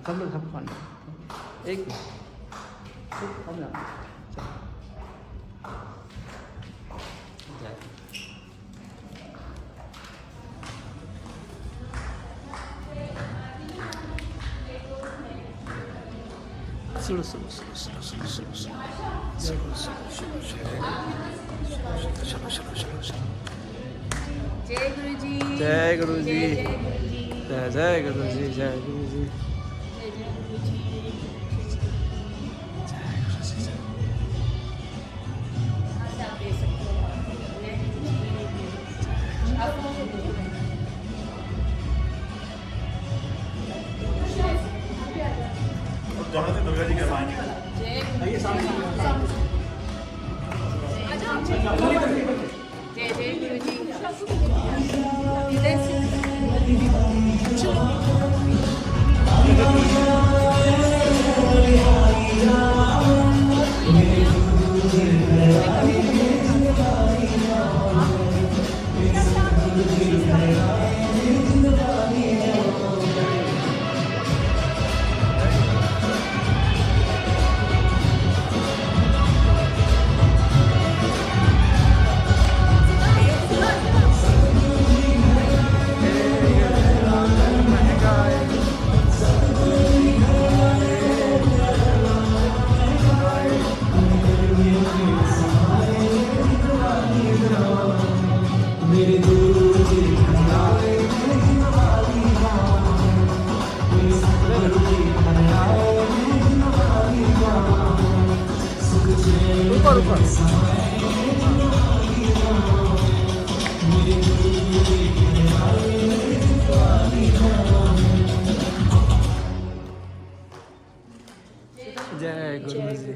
कर लो सब खाना एक कम जाना सुनो सुनो सुनो सुनो सुनो सुनो सुनो सुनो सुनो सुनो सुनो जय गुरु जी जय गुरु जी जय जय गुरु जी जय गुरु जी जहाँ से दुर्गा जी करवाएंगे जय जय गुरु जी इधर से जय गुरु जी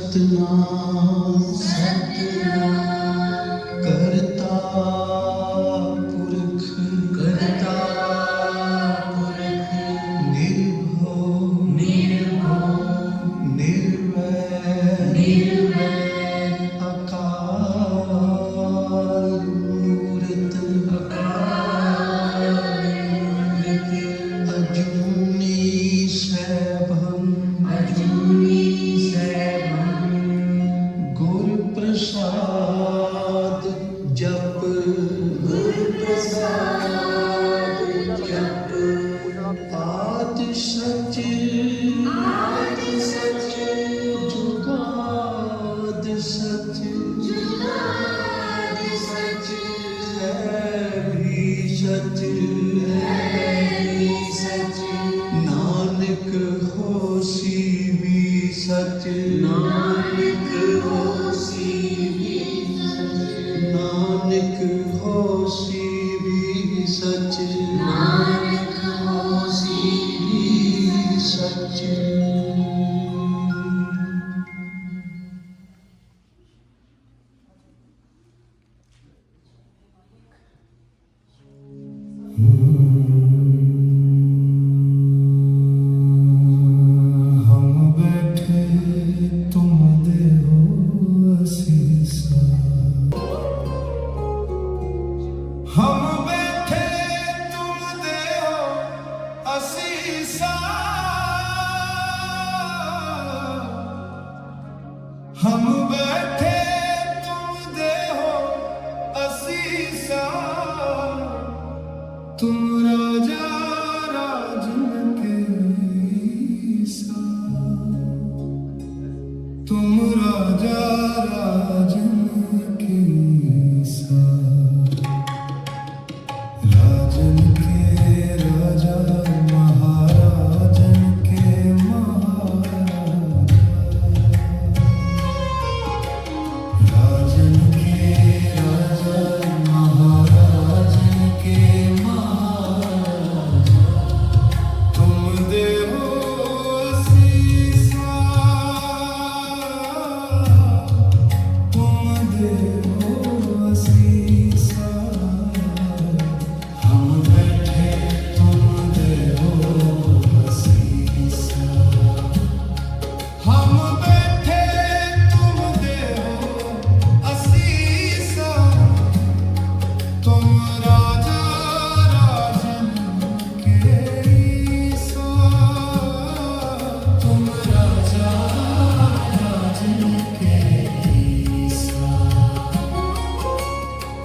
सतनाम करता पुरख निर्भव निर्वैर अकाल मूरत अजूनी सैभम गुरु प्रसाद जप आद सच जुगाद सच है भी सच नानक होसी भी सच नानक होसी भी सच सच हम बैठे तुम देहो असीसा हम बैठे तुम देहो असीसा हम बैठे तुम देहो असीसा तुम राजा राजन के ईसा तुम राजा राजन के ईसा राजन के राजा महाराजन के महाराजा राजन के राजा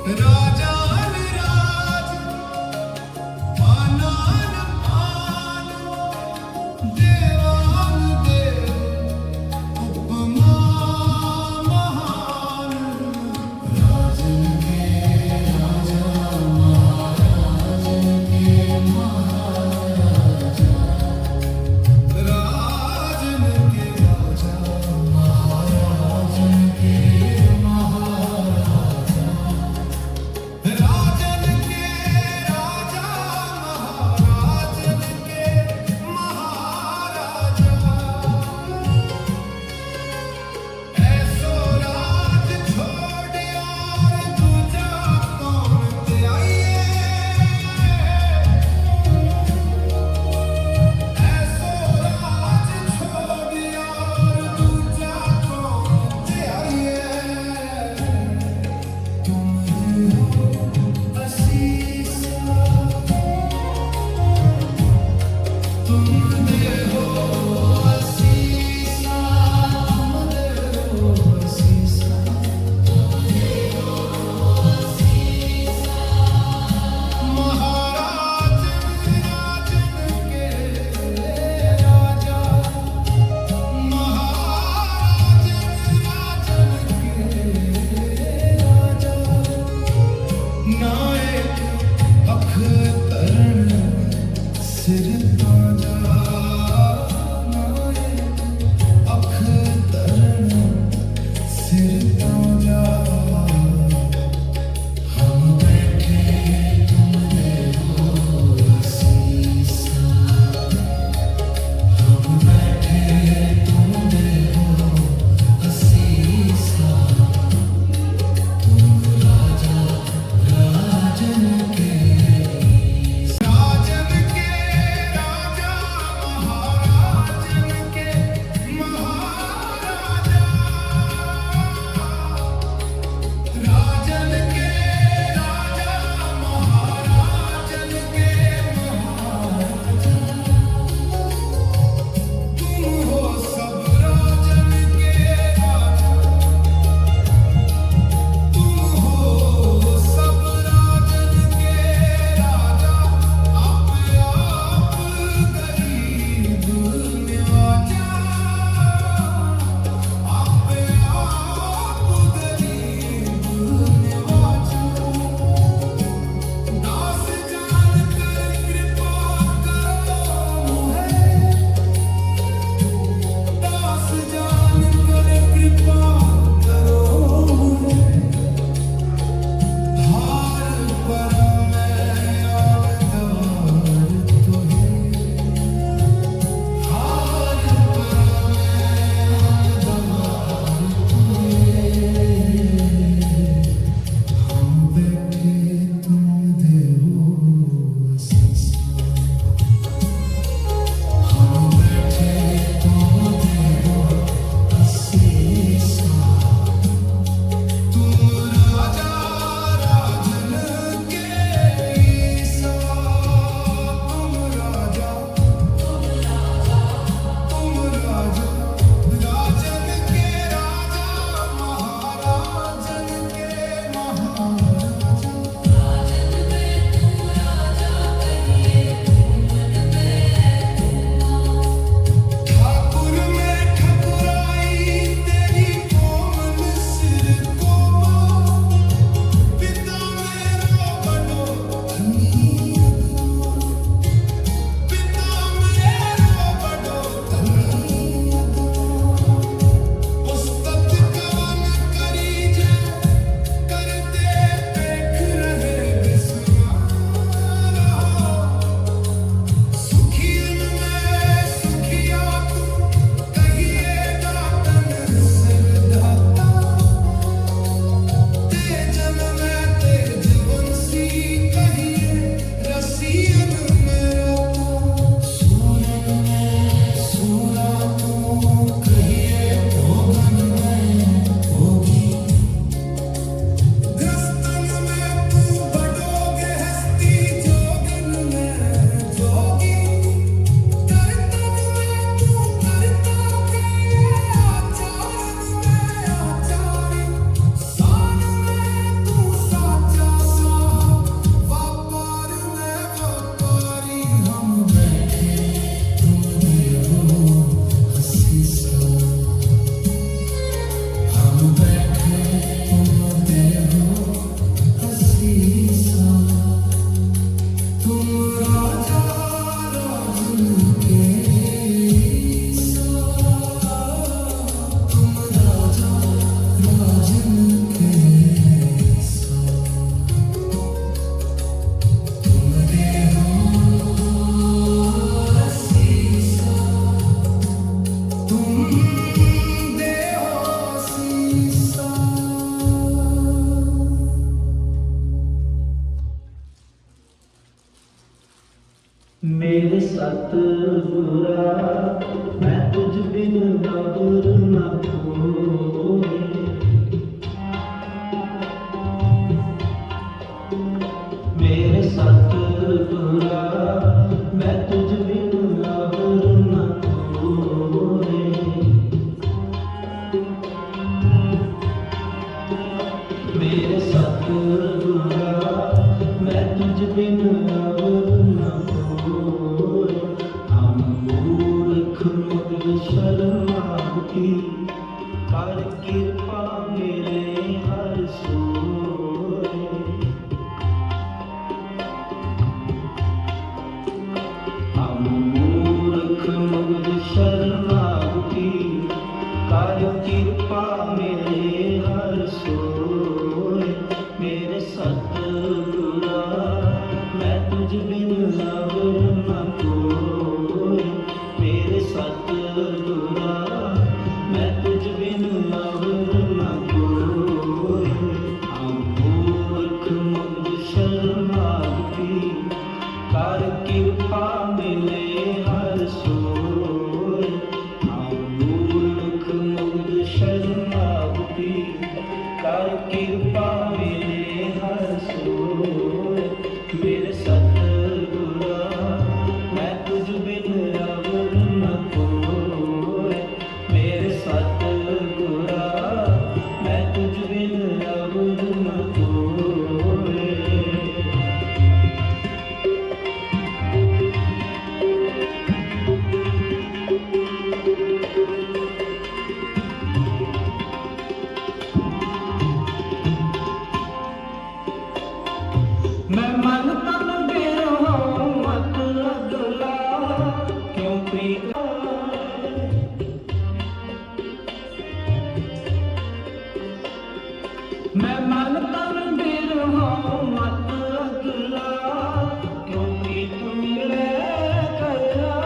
राजान राज आनान आन देवान देव उपमा महान राजन के राजा महाराजन के महाराजा राजन के राजा महाराजन के महाराजा मेरे सतगुरा मैं तुझ बिन अबर न कोई। मेरे सतगुरा मैं तुझ बिन अबर न कोई। मेरे सतगुरा मैं तुझ बिन अबर न कोई। हम मूर्ख मगन शर्मावती कर कृपा मेरे हर सोए। हम मूर्ख मगन शर्मावती कर कृपा मेरे हर सोए। मेरे सतगुरा मैं तुझ बिन अबर न कोई। मेरे सतगुरा मैं तुझ बिन अबर न कोई। हम मूर्ख मगन शर्मावती कर कृपा मिले हर सोए। हम मूर्ख मगन शर्मावती कर कृपा मिले हर सोए। मेरे सतगुरा मैं तुझ बिन अबर न कोई। मेरे सतगुरा मैं तुझ बिन अबर न कोई। मैं मन तन बिरहो मत अगला क्यों प्रीत। मैं मन तन बिरहो मत अगला क्यों प्रीत मिले करा।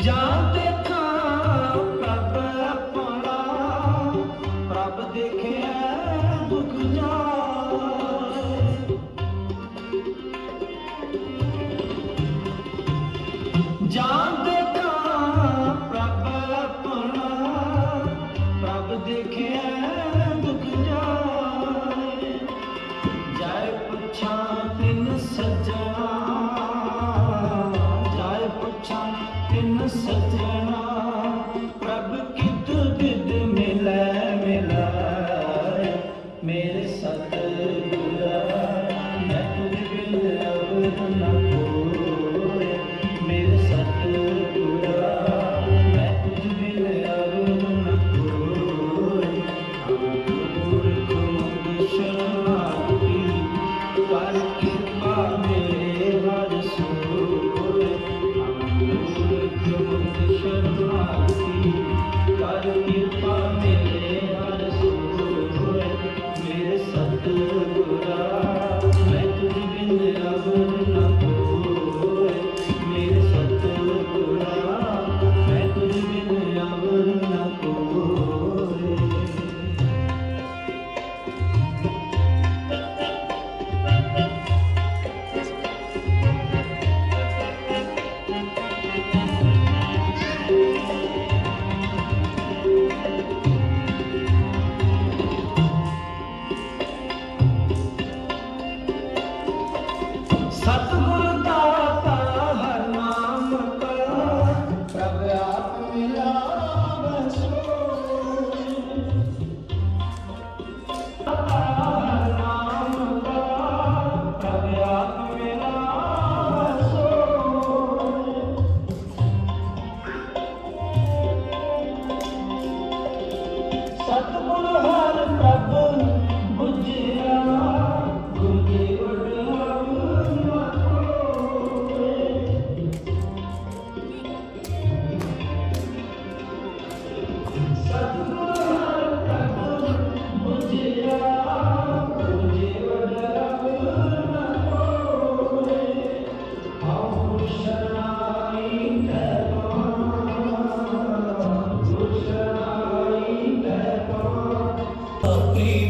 जान देखा प्रभ अपना प्रभ देखे दुख जाए। जान देखा प्रभ अपना प्रभ देखे दुख जाए। जाए पुछा तिन सजना जाए पुछा तिन सजना प्रभ कित बिद मिलै मिलाए। मेरे सतगुरा मैं तुझ बिन अबर न कोई। मेरे सतगुरा मैं तुझ बिन अबर न कोई। मूर्ख मगन शर्मावती कर कृपा मेरे हर सोए। मूर्ख मगन शर्मावती कर कृपा मेरे हर सोए। मेरे सतगुरा मैं तुझ बिन अबर न कोई। मेरे सतगुरा मैं तुझ बिन अबर न कोई। सतगुरु दाता हर नाम का प्रभ आप मिलावै सोई। हर नाम का प्रभ आप मिलावै सोई। सतगुरु हर प्रभ बुझिया गुरु प्रीत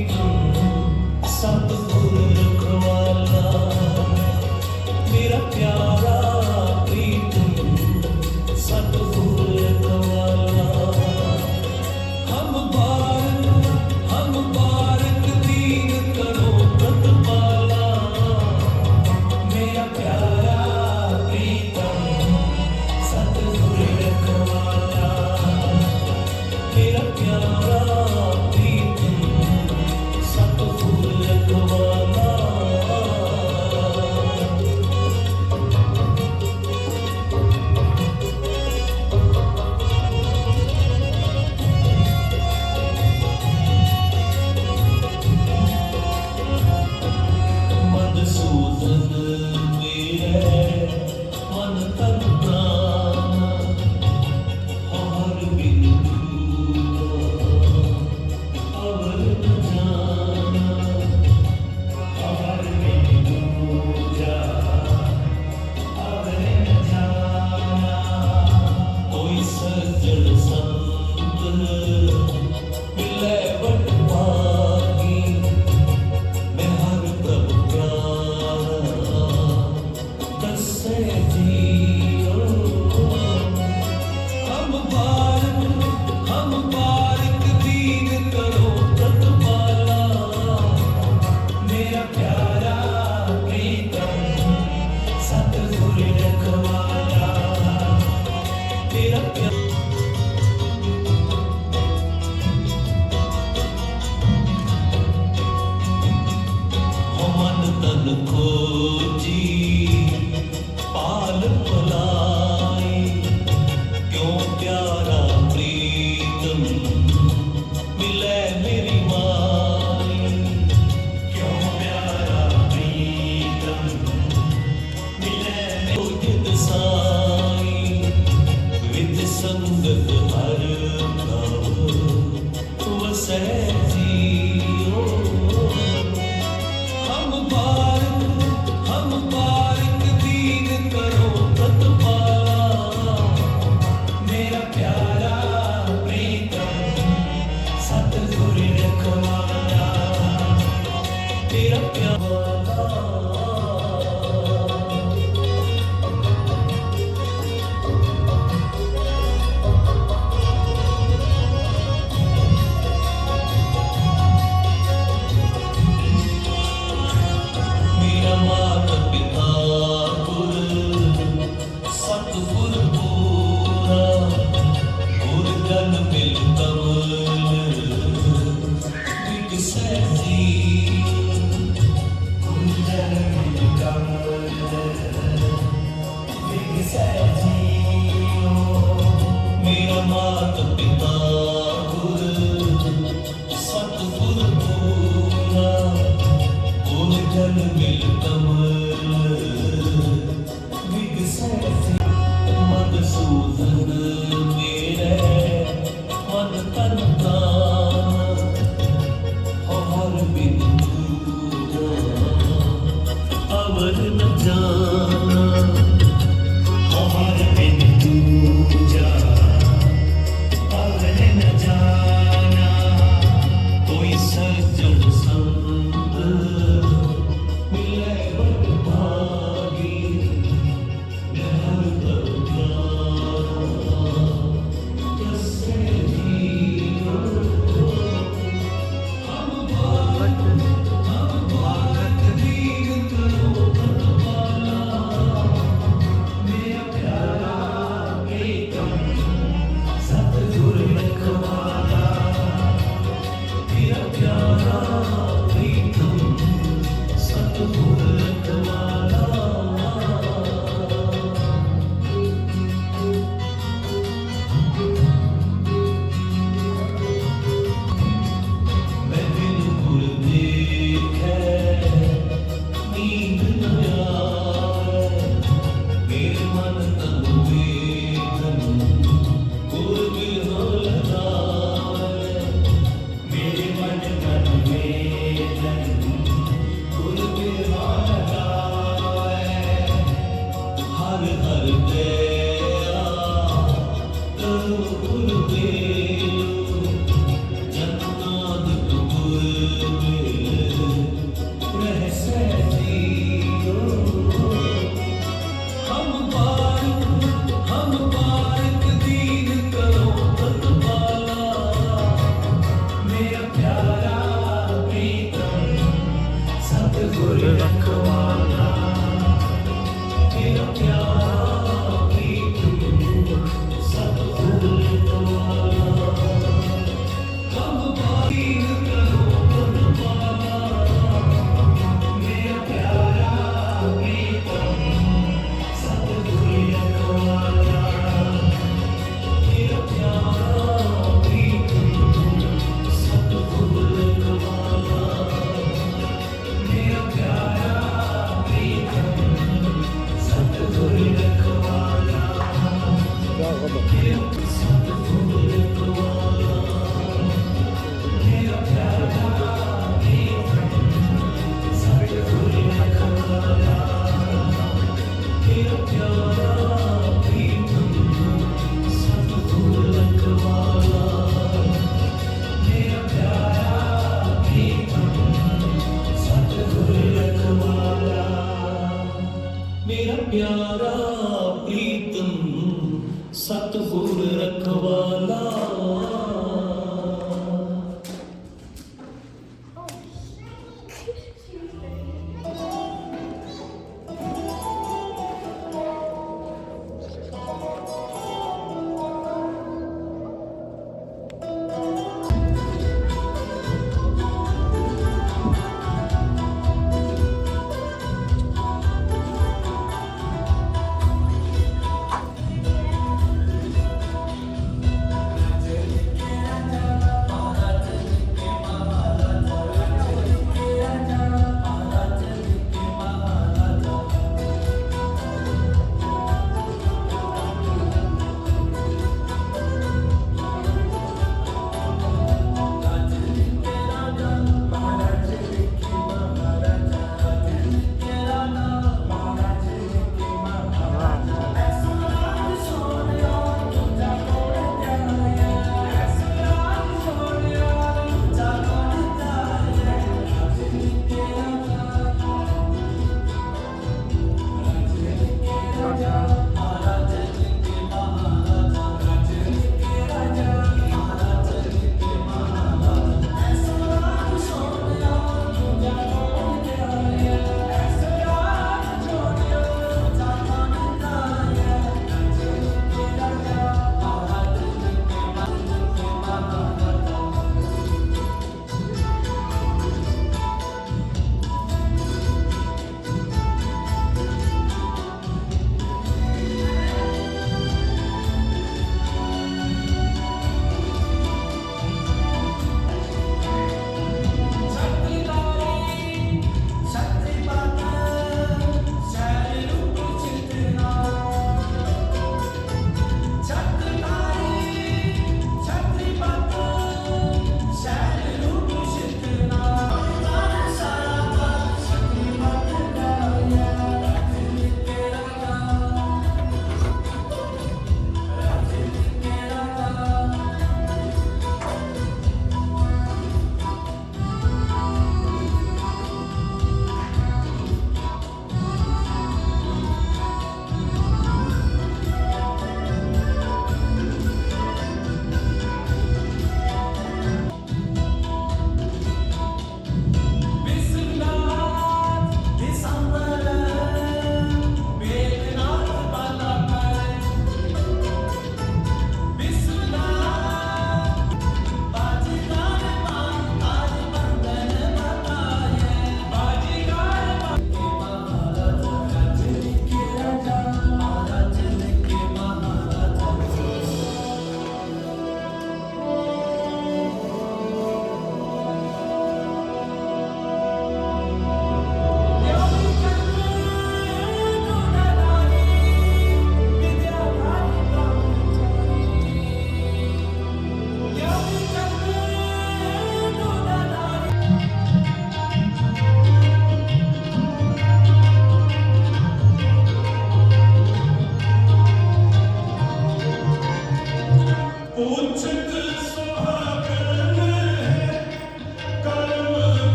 प्यारा प्रीतम सतगुर रखवाला मधुसूदन मेरे मन तन प्राण हर बिंदु अवर न जाना हर बिंदु जा अवर न जाना कोई सज्जन संत मिले बट भागी मैं हर प्रभ प्यारा दसे जियो हम बारिक दीन करो प्रतिपाला मेरा प्यारा प्रीतम सतगुर रखवाला तेरा प्यार मन तन खोजी पाल पलाई क्यों प्यारा प्रीतम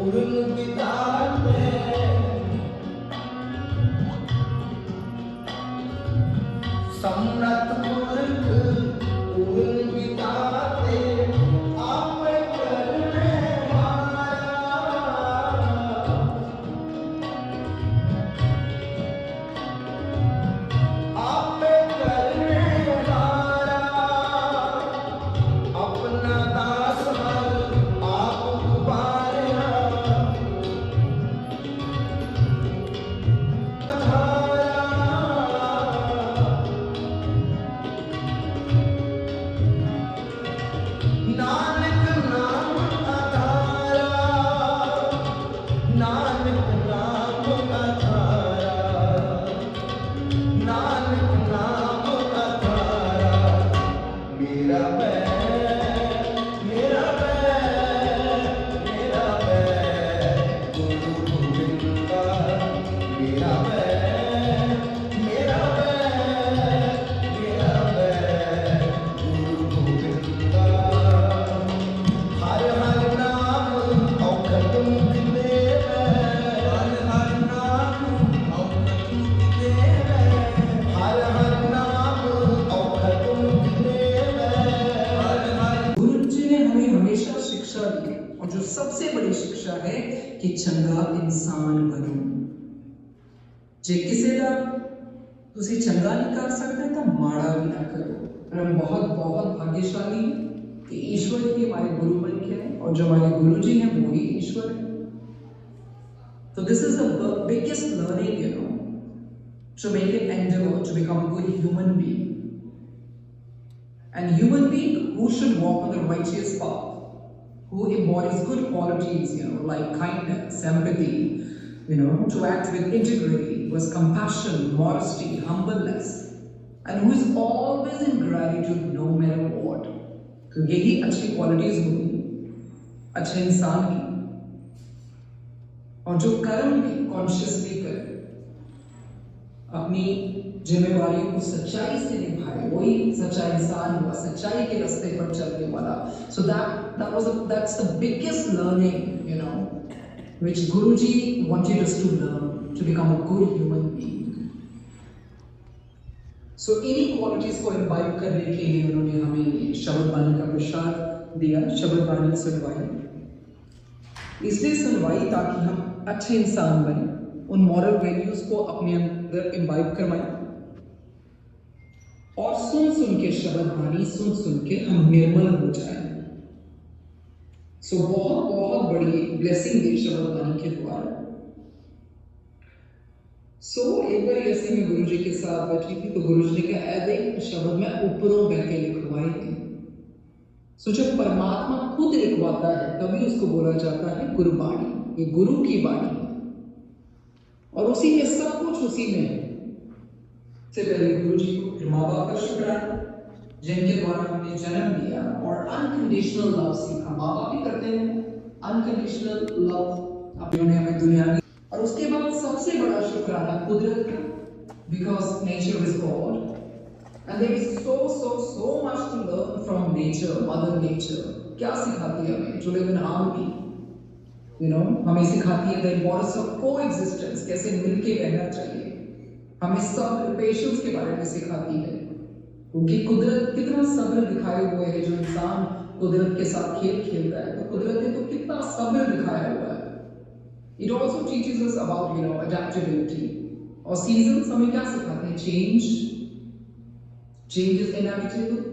उड़न बिताते सम्राट मूर्ख उड़न बिताते आप करने वाला आप करने वाला अपना दास आप गुबारा नानक नाम आधारा नानक नाम आधारा नानक नाम आधारा मेरा बैर मेरा बैर मेरा बैर गुरु गोविंदा मेरा बैर मेरा बैर मेरा बैर गुरु गोविंदा हर हर नाम औखत मुक्ति देवै हर हर नाम औखत मुक्ति देवै हर हर नाम औखत मुक्ति देवै हर हर गुरु जी ने हमें हमेशा शिक्षा दी और जो सबसे बड़ी शिक्षा है कि चंगा इंसान बनो जे किसी का तुसी चंगा नहीं कर सकते तो माड़ा भी ना करो। और हम बहुत बहुत भाग्यशाली हैं कि ईश्वर ही हमारे गुरु बन के हैं और जो हमारे गुरु जी हैं वो ही ईश्वर है। तो this is the biggest learning you know to make an endeavor to become a good human being. And human being who should walk on the righteous path, who embodies good qualities, you know, like kindness, empathy, you know, to act with integrity, with compassion, modesty, humbleness, and who is always in gratitude no matter what. तो यही अच्छी qualities होगी अच्छे इंसान की। और जो कर्म भी कॉन्शियसली करे, अपनी जिम्मेवारियों को सच्चाई से निभाए, वही सच्चा इंसान हुआ, सच्चाई के रास्ते पर चलने वाला। So that's the biggest learning, you know, which Guruji wanted us to learn to become a good human being. So इन्हीं qualities को imbibe करने के लिए उन्होंने हमें शब्द बानी का प्रसाद दिया, शब्द बानी सुनवाई। इसलिए सुनवाई ताकि हम अच्छे इंसान बने, उन मॉरल वैल्यूज को अपने अंदर इम्बाइब करवाएं और सुन सुन के शब्द बानी सुन के हम निर्मल हो जाएं। सो बहुत बहुत बड़ी ब्लेसिंग है शब्द बानी के द्वारा। सो एक बार ऐसे में गुरुजी के साथ बैठी थी तो गुरुजी ने कहा ऐ देख शब्द में ऊपरों बह के लिखवाए थे। सो जब परमात्मा खुद लिखवाता है तभी उसको बोला जाता है गुरुबाणी, ये गुरु की बाणी। और उसी में सब कुछ उसी में से पहले गुरु जी को फिर माँ बाप का शुक्राना जिनके द्वारा हमने जन्म लिया और अनकंडीशनल लव सीखा। माँ बाप भी करते हैं अनकंडीशनल लव, अपने हमें दुनिया की। और उसके बाद सबसे बड़ा शुक्राना कुदरत का, because nature is God and there is so much to learn from nature, mother nature. क्या सिखाती है हमें? To live in harmony, you know, हमें सिखाती है the importance of coexistence, कैसे मिलके रहना चाहिए। हमें सब्र, पेशेंस के बारे में सिखाती है क्योंकि कुदरत कितना सब्र दिखाए हुए है। जो इंसान कुदरत के साथ खेल खेलता है तो कुदरत ने तो कितना सब्र दिखाया हुआ है। It also teaches us about, you know, adaptability. और seasons हमें क्या सिखाते हैं? Change is inevitable.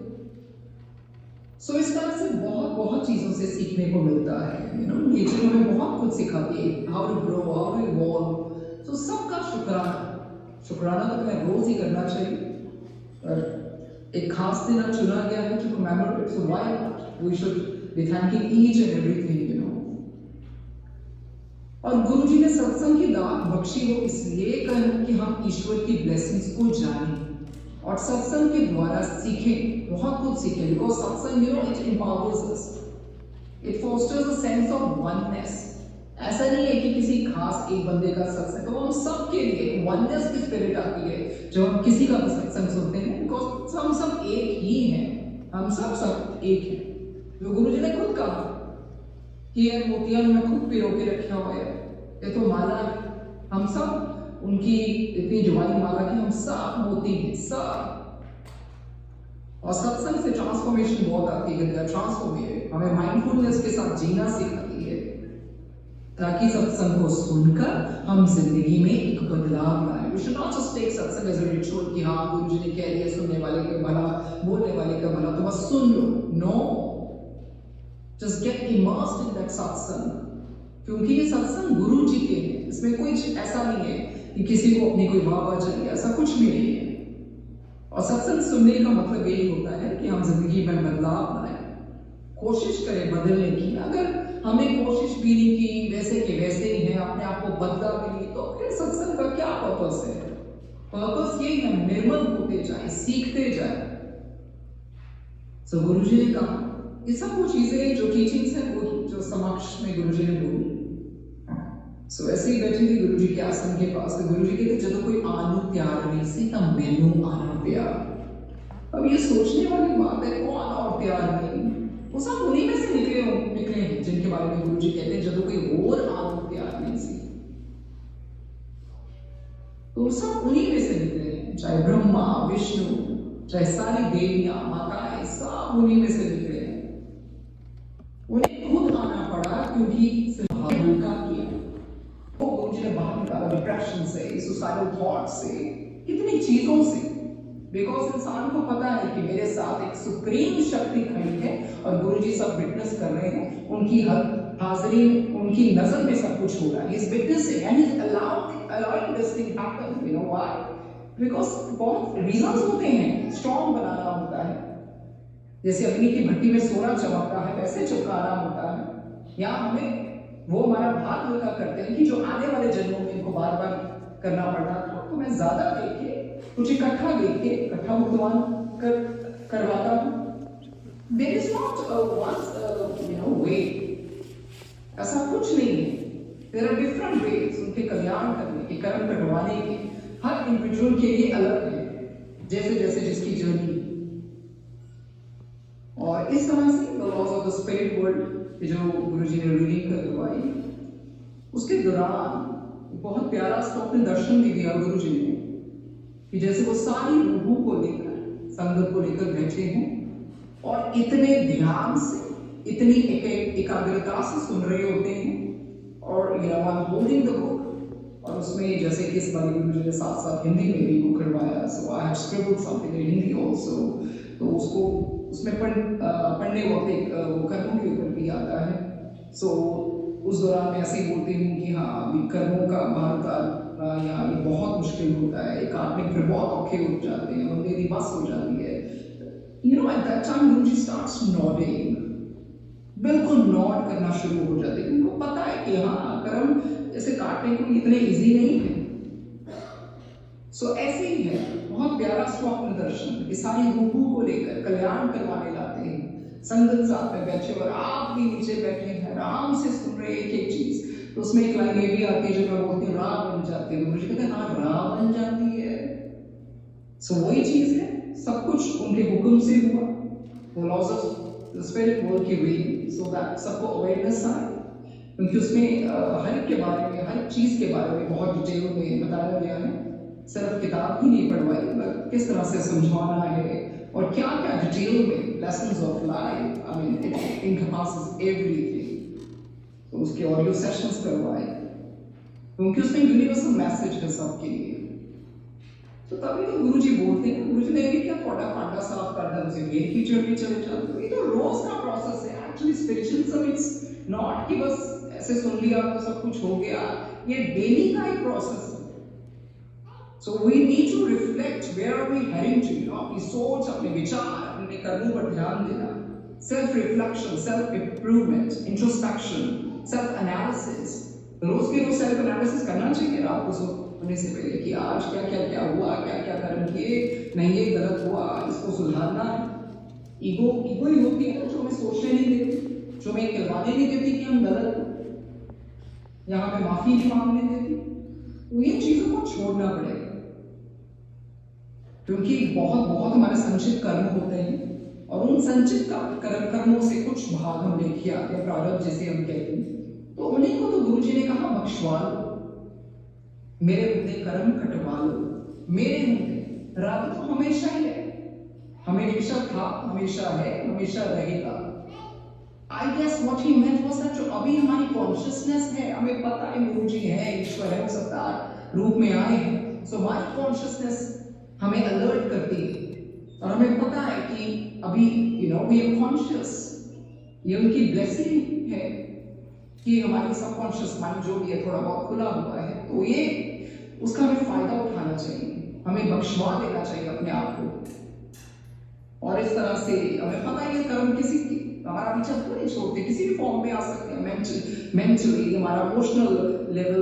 So इस तरह से बहुत चीजों से सीखने को मिलता है। You know, नेचर हमें बहुत कुछ सिखाती है, how to grow, how to evolve. So सबका शुक्राना तो हमें रोज ही करना चाहिए। और एक खास दिन चुना गया है to commemorate, so why not? We should be thanking each and everything, you know. और गुरुजी ने सत्संग की दात बख्शी हो इसलिए कि हम ईश्वर की ब्लेसिंग्स को जानें और सत्संग के द्वारा सीखें, बहुत कुछ सीखें। बिकॉज सत्संग, you know, it empowers us, it fosters a sense of oneness. ऐसा नहीं है कि किसी खास एक बंदे का सत्संग, तो हम सब के लिए वननेस की स्पिरिट आती है जब हम किसी का भी सत्संग सुनते हैं। बिकॉज हम सब एक ही हैं, हम सब एक हैं। जो गुरुजी ने खुद कहा कि ये मोतियां मैं खुद पिरो के रखे हुए हैं, ये तो माला है। हम सब उनकी इतनी जुबानी माला की हम सब मोती हैं सब। और सत्संग से ट्रांसफॉर्मेशन बहुत आती है, ट्रांसफॉर्मेशन हमें माइंडफुलनेस के साथ जीना सिखाती है, ताकि सत्संग को सुनकर हम जिंदगी में एक बदलाव लाएं। We should not just take सत्संग as a ritual कि हाँ गुरुजी ने कह दिया, सुनने वाले का भला, बोलने वाले का भला, तो बस सुन लो। No, just get immersed in that सत्संग, क्योंकि ये सत्संग गुरु जी के हैं। इसमें कोई ऐसा नहीं है कि किसी को अपनी कोई वाह चाहिए, ऐसा कुछ भी नहीं है। और सत्संग सुनने का मतलब यही होता है कि हम जिंदगी में बदलाव लाएं, कोशिश करें बदलने की। अगर हमें कोशिश भी नहीं की, वैसे के वैसे ही है, अपने आप को बदला भी नहीं, तो फिर सत्संग का क्या पर्पस है? पर्पस यही है निर्मल होते जाए, सीखते जाए। सो गुरुजी ने कहा ये सब वो चीजें जो टीचिंग्स हैं, वो जो समक्ष में गुरुजी ने बोली। सो ऐसे ही बैठी थी गुरुजी के आसन के पास, तो गुरुजी कहते जब कोई आनू प्यार नहीं सी तब मैनू आना प्यार। अब ये सोचने वाली बात है, कौन और प्यार नहीं? वो सब उन्हीं में से निकले हैं जिनके बारे में गुरुजी कहते हैं जब कोई और आनू प्यार नहीं सी, तो सब उन्हीं में से निकले हैं। चाहे ब्रह्मा विष्णु, चाहे सारी देवियां माताएं, सब उन्हीं में से निकले हैं। उन्हें खुद आना पड़ा क्योंकि हल्का किया। वो गुरुजी ने बाहर निकाला डिप्रेशन से, सुसाइडल थॉट से, कितनी चीजों से। बिकॉज इंसान को पता है कि मेरे साथ एक सुप्रीम शक्ति खड़ी है और गुरुजी सब विटनेस कर रहे हैं, उनकी हाजिरी, उनकी नजर में सब कुछ हो रहा है। He's witnessing and he's allowing this thing happen. You know why? Because बहुत reasons होते हैं, strong बनाना होता है। जैसे अग्नि की भट्टी में सोना चमकता है, वैसे चिपकाना होता है। या हमें वो हमारा भार हल्का करते हैं कि जो आने वाले जन्मों में इनको बार बार करना पड़ता था, तो मैं ज्यादा देख के कुछ इकट्ठा देख के इकट्ठा भुगतान करवाता हूँ। There is not one way. ऐसा कुछ नहीं है। There are different ways उनके कल्याण करने के, कर्म कटवाने के। हर इंडिविजुअल के लिए अलग है, जैसे जैसे जिसकी जर्नी। और इस तरह से the laws of the spirit world जो गुरुजी ने रीडिंग करवाई, उसके दौरान बहुत प्यारा स्वप्न दर्शन भी दिया गुरुजी ने कि जैसे वो सारी रूहों को लेकर, संगत को लेकर बैठे हैं और इतने ध्यान से, इतनी एकाग्रता से सुन रहे होते हैं। और होल्डिंग द बुक, और उसमें जैसे कि इस बार गुरुजी ने साथ साथ हिंदी में भी बुक करवाया। So I have scribbled something in Hindi also, तो उसको उसमें पढ़ने वक्त एक वो कर्मों के ऊपर भी आता है। सो उस दौरान मैं ऐसे ही बोलती हूँ कि हाँ अभी कर्मों का भार उतारना यहाँ ये बहुत मुश्किल होता है। एक आदमी फिर बहुत औखे उठ जाते हैं और मेरी बस हो जाती है। At that time Guruji starts nodding, बिल्कुल नॉड करना शुरू हो जाते हैं। उनको पता है कि हाँ कर्म ऐसे काटने को इतने इजी नहीं है। सो ऐसे ही है, बहुत प्यारा स्वप्न दर्शन, ये सारी रूहों को लेकर कल्याण करवाने लाते हैं। संगत साथ में बैठे और आप भी नीचे बैठे हैं, आराम से सुन रहे एक एक चीज। तो उसमें एक लाइन ये भी आती है जो मैं बोलती हूँ, राह बन जाती है। मुझे कहते हैं हाँ राह बन जाती है। सो वही चीज है, सब कुछ उनके हुक्म से हुआ। The laws of the spirit world की हुई, so that सबको अवेयरनेस आए, क्योंकि उसमें हर एक के बारे में, हर चीज के बारे में बहुत डिटेल में बताया गया है। सिर्फ किताब ही नहीं पढ़वाई, बट किस तरह से समझाना है और क्या क्या डिटेल में lessons of life, I mean it encompasses everything। तो उसके ऑडियो सेशंस करवाए, क्योंकि उसमें यूनिवर्सल मैसेज है सबके लिए। तो तभी तो गुरुजी बोलते हैं, गुरुजी ने भी क्या थोड़ा पांडा साफ कर दिया, मुझे वेद की जर्नी चले जाते। तो ये तो रोज का प्रोसेस है। एक्चुअली स्पिरिचुअलिज्म इट्स नॉट कि बस ऐसे सुन लिया तो सब कुछ हो गया, ये डेली का एक प्रोसेस है। So we need to reflect where are we heading to, अपनी सोच, अपने विचार, अपने कर्मों पर ध्यान देना, self reflection, self improvement, introspection, self analysis। रोज के रोज सेल्फ एनालिसिस करना चाहिए रात को सोने से पहले कि आज क्या क्या क्या हुआ, क्या क्या कर्म किए, नहीं ये गलत हुआ, इसको सुधारना है। ईगो ही होती है ना जो हमें सोचने नहीं देती, जो हमें कहलाने नहीं देती कि हम गलत हो, यहाँ पे माफी नहीं मांगने देती। तो इन चीजों को छोड़ना पड़ेगा, क्योंकि बहुत बहुत हमारे संचित कर्म होते हैं और उन संचित कर्मों से कुछ भाग हमने किया या प्रारब्ध जैसे हम कहते हैं, तो उन्हीं को तो गुरु जी ने कहा बख्शवा लो, मेरे मुद्दे कर्म कटवा लो। मेरे मुद्दे रब तो हमेशा ही है, हमेशा था, हमेशा है, हमेशा रहेगा। I guess what he meant was that जो अभी हमारी कॉन्शियसनेस है, हमें पता है गुरु जी है, ईश्वर है, वो सत्ता रूप में आए हैं, सो हमारी कॉन्शियसनेस हमें अलर्ट करती है और हमें पता है कि अभी वी आर कॉन्शियस। ये उनकी ब्लेसिंग है कि हमारी सबकॉन्शियस माइंड जो भी है थोड़ा बहुत खुला हुआ है, तो ये उसका हमें फायदा उठाना चाहिए, हमें बख्शवा देना चाहिए अपने आप को। और इस तरह से हमें पता है कि कर्म किसी की हमारा पीछा तो नहीं छोड़ते, किसी भी फॉर्म में आ सकते हैं, मेंटली हमारा इमोशनल लेवल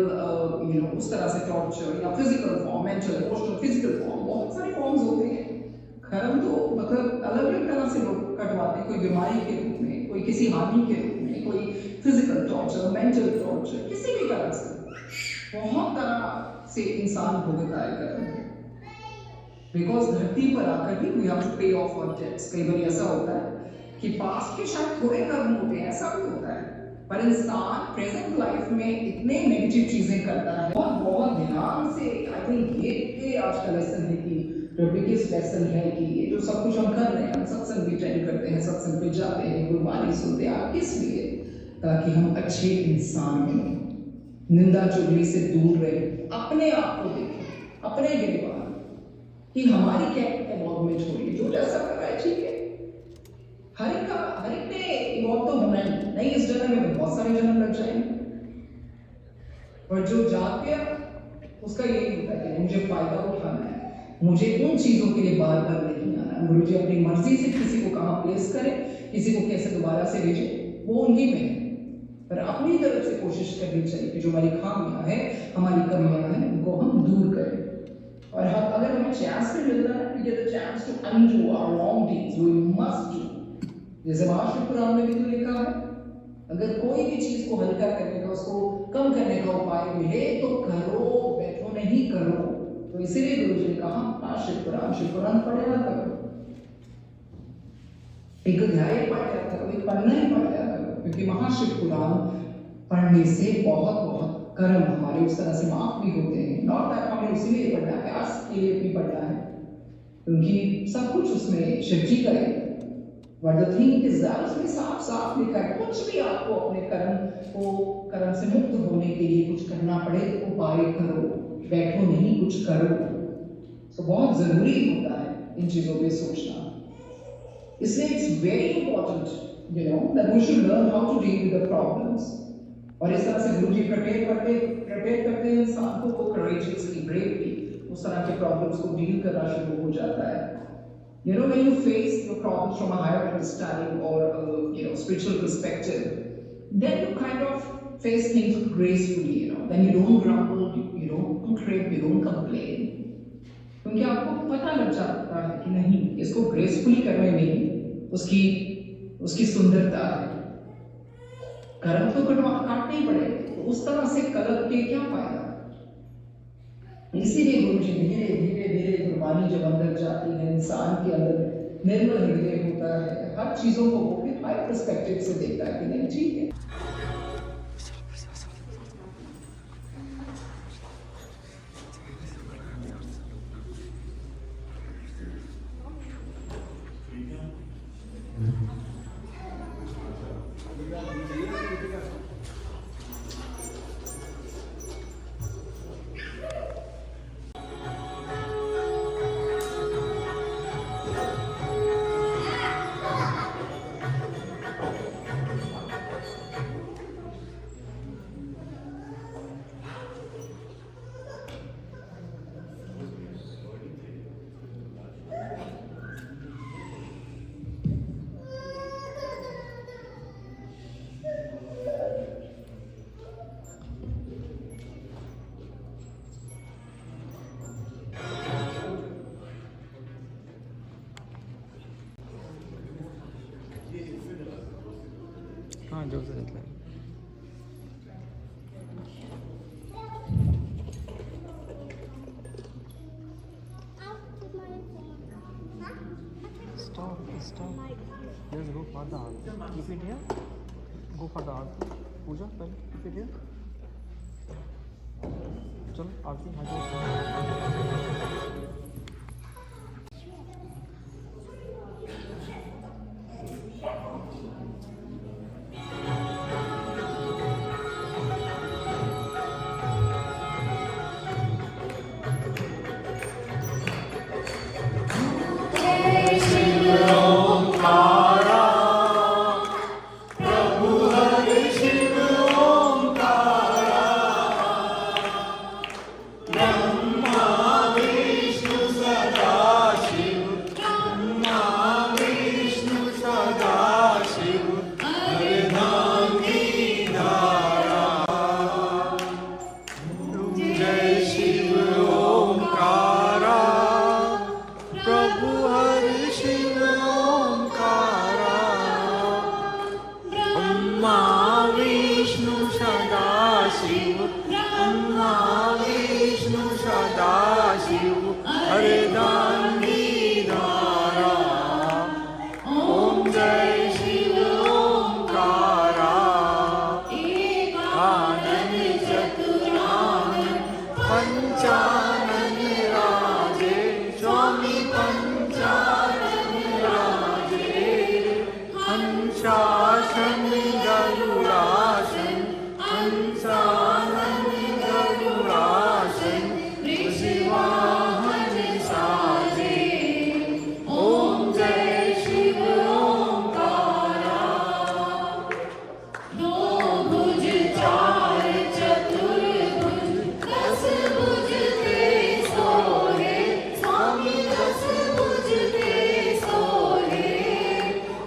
उस तरह से टॉर्चर, या physical form, mental emotional physical form, बहुत सारे फॉर्म्स होते हैं। कर्म तो मतलब अलग अलग तरह से लोग कटवाते हैं, कोई बीमारी के रूप में, कोई किसी हानि के रूप में, कोई फिजिकल टॉर्चर, मेंटल टॉर्चर, किसी भी तरह से बहुत तरह से इंसान भुगता है कर्म। बिकॉज धरती पर आकर भी वी हैव टू पे ऑफ आवर डेट्स। कई बार ऐसा होता है कि पास्ट के शायद थोड़े कर्म होते हैं, ऐसा भी होता है, पर इंसान प्रेजेंट लाइफ में इतने नेगेटिव चीजें करता है। बहुत ध्यान से आई थिंक ये आज का लेसन है कि जो बिगेस्ट लेसन है कि ये जो सब कुछ हम कर रहे हैं, हम सत्संग भी अटेंड करते हैं, सत्संग पे जाते हैं, गुरबानी सुनते हैं, किस लिए? ताकि हम अच्छे इंसान बने, निंदा चुगली से दूर रहे, अपने आप को देखें, अपने गिरबान कि हमारी क्या इन्वॉल्वमेंट हो रही है, जो जैसा कर रहा है ठीक है। हर एक ने इन्वॉल्व तो होना ही नहीं, इस जन्म में बहुत सारे जन्म लग जाएंगे, और जो जाग गया उसका यही होता है कि मुझे फायदा उठाना है, मुझे उन चीजों के लिए बार बार नहीं आना। गुरु जी अपनी मर्जी से किसी को कहाँ प्लेस करे, किसी को कैसे दोबारा से भेजे, वो उन्हीं में है, पर अपनी तरफ से कोशिश करनी चाहिए कि जो हमारी खामियां हैं, हमारी कमियां हैं, उनको हम दूर करें। और अगर हमें चांस भी मिल रहा है, we get the chance to undo our wrong deeds, we must do। जैसे महाशिव पुराण में भी तो लिखा है, अगर कोई भी चीज को हल्का करने का, उसको कम करने का उपाय मिले तो करो, बैठो नहीं करो। तो इसीलिए गुरु जी ने कहा शिव पुराण पढ़ा करो, एक अध्याय पढ़ लिया करो, एक पन्ना ही पढ़ लिया करो, क्योंकि महाशिव पुराण पढ़ने से बहुत कर्म हमारे उस तरह से माफ भी होते हैं। नॉट दैट हमें उसीलिए पढ़ना है, प्यास के लिए भी पढ़ना है, क्योंकि सब कुछ उसमें शिव जी का है। But the thing is that उसमें साफ लिखा है, कुछ भी आपको अपने कर्म से मुक्त होने के लिए कुछ करना पड़े तो उपाय करो, बैठो नहीं, कुछ करो। तो बहुत जरूरी होता है इन चीजों पे सोचना। इसलिए it's very important that we should learn how to deal with the problems। और इस तरह से गुरु जी प्रिपेयर करते हैं इंसान को, वो courageously, bravely उस तरह के प्रॉब्लम्स को डील करना शुरू हो जाता है। When you face your problems from a higher understanding or spiritual perspective, then you kind of face things gracefully, then you don't grumble, you don't crib, you don't complain, क्योंकि आपको पता लग जाता है कि नहीं, इसको ग्रेसफुली करने में उसकी सुंदरता है। कर्म तो काटने ही पड़ेगा, तो उस तरह से कलप के क्या फायदा। इसीलिए गुरु जी धीरे धीरे गुरबानी जब अंदर जाती है, इंसान के अंदर निर्मल हृदय होता है, हर चीजों को वो फिर हाई पर्सपेक्टिव से देखता है कि नहीं ठीक है। start. Let's go for the arti. Keep it here. Go for the arti. Puja, पहले keep it here. चलो आरती हाजिर.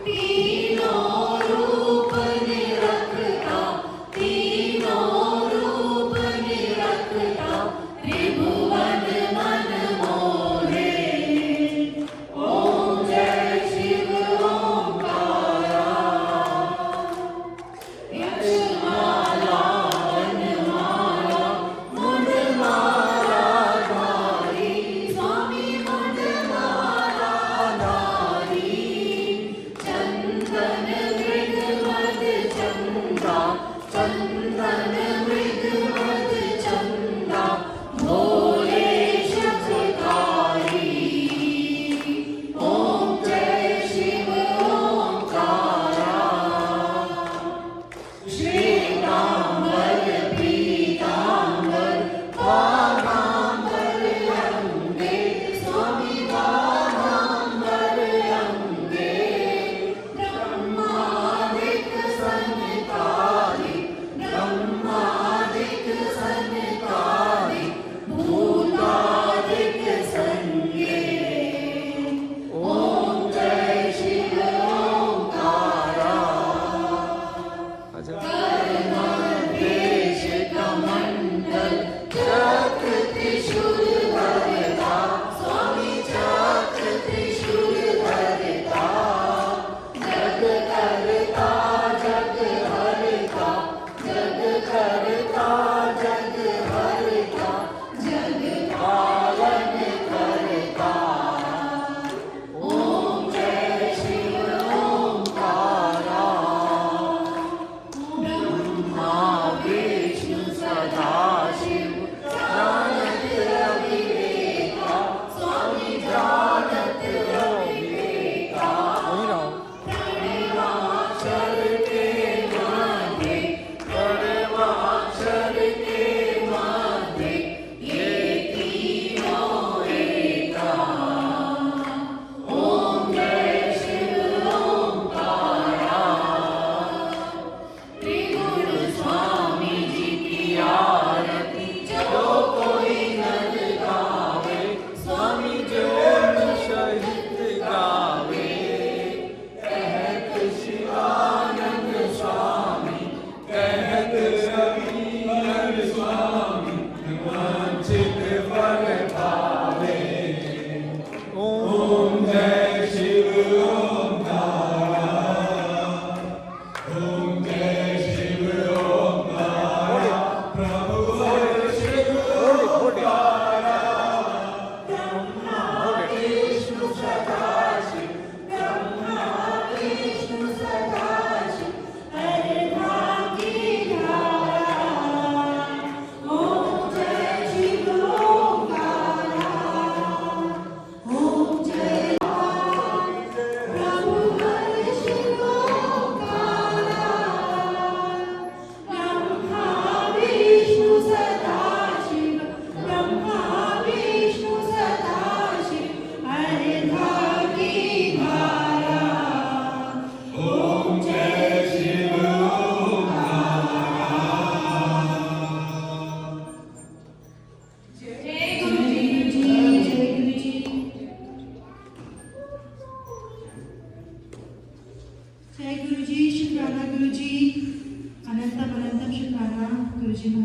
तीनों रूप निरखता तीनों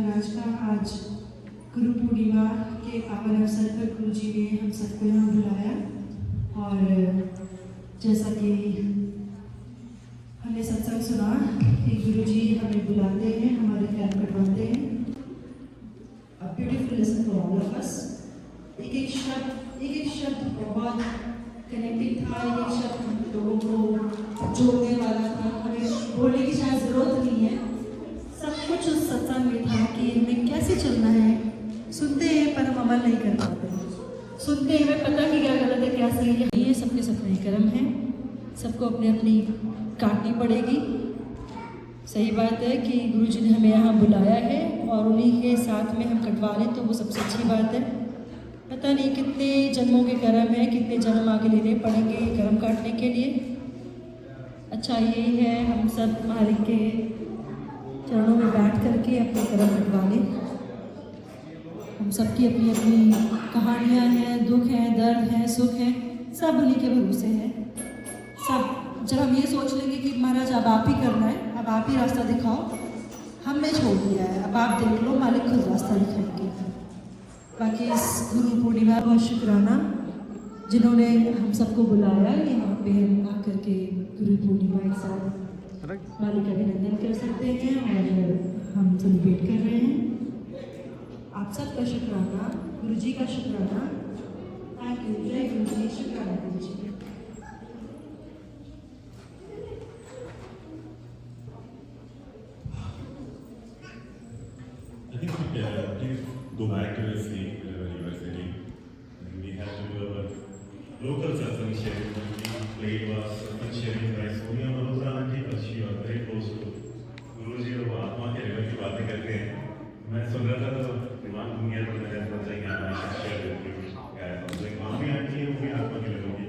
महाराज का आज गुरु पूर्णिमा के पावन अवसर पर गुरु जी ने हम सबको यहाँ बुलाया और जैसा कि हमने सत्संग सुना कि गुरु जी हमें बुलाते हैं, हमारे कर्म कटवाते हैं। A beautiful lesson for all of us. एक एक शब्द बहुत कनेक्टिंग था, एक एक शब्द लोगों को जोड़ने वाला था। हमें बोलने की शायद ज़रूरत नहीं है, सब कुछ उस सत्संग में था कि हमें कैसे चलना है। सुनते हैं पर हम अमल नहीं कर पाते, सुनते हैं हमें पता नहीं क्या गलत है क्या सही है। ये सबके सपने कर्म हैं, सबको अपनी अपनी काटनी पड़ेगी। सही बात है कि गुरु जी ने हमें यहाँ बुलाया है और उन्हीं के साथ में हम कटवा लें तो वो सबसे अच्छी बात है। पता नहीं कितने जन्मों के कर्म है, कितने जन्म आगे लेने पड़ेंगे कर्म काटने के लिए। अच्छा यही है हम सब मालिक के चरणों में बैठ करके अपने कर्म कटवा लें। हम सबकी अपनी अपनी कहानियाँ हैं, दुख हैं, दर्द हैं, सुख हैं, सब उन्हीं के भरोसे हैं। सब जब हम ये सोच लेंगे कि महाराज अब आप ही करना है, अब आप ही रास्ता दिखाओ, हमने छोड़ दिया है, अब आप देख लो, मालिक खुद रास्ता दिखाएंगे। बाकी इस गुरु पूर्णिमा बहुत शुक्राना जिन्होंने हम सबको बुलाया यहाँ पे हम आकर के गुरु पूर्णिमा एक साथ मालिक का अभिनंदन कर सकते हैं और हम सेलिब्रेट कर रहे हैं। आप सबका शुक्राना, गुरु जी का शुक्राना। थैंक यू, जय गुरु जी, शुक्राना गुरु जी। I think please go back to your seat wherever you were sitting. And we had to do our local satsang sharing. We played was satsang sharing by Sonia Malhotra aunty, but she was very close to Guruji और वो आत्मा के level की बातें करते हैं। मैं सुन रहा था तो दिमाग घूम गया, तो मैंने सोचा कि यहाँ मैं शेयर करती हूँ। वहाँ भी आती है, वो भी आत्मा के लेवल की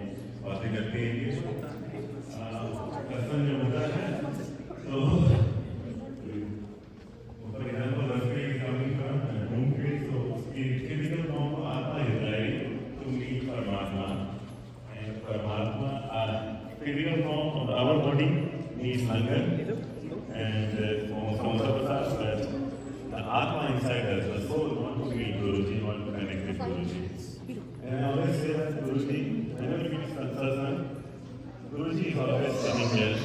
बातें करते हैं कि सत्संग जो होता है तो physical form of our body needs hunger and from but the Atma inside us, the soul wants to meet Guruji, wants to connect with Guruji. And I always say that Guruji, whenever we discuss satsang, Guruji is always sitting here.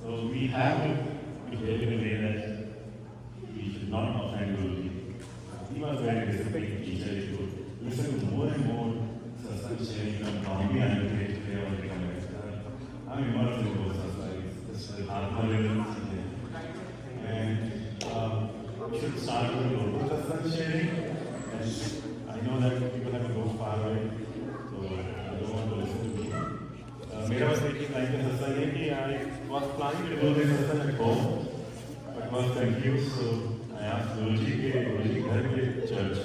So we have to behave in a way that we should not offend Guruji. He was very disciplined teacher. He would listen to more and more satsang sharing and Bambi and today on the I'm immersed in those satsang. It's Atma level and we should start with local satsang sharing. And I know that people have to go far away, so I don't want to listen to me. मेरा बस एक line का सत्संग है कि I was planning to do this satsang at home, but was confused, so I asked Guruji घर के church,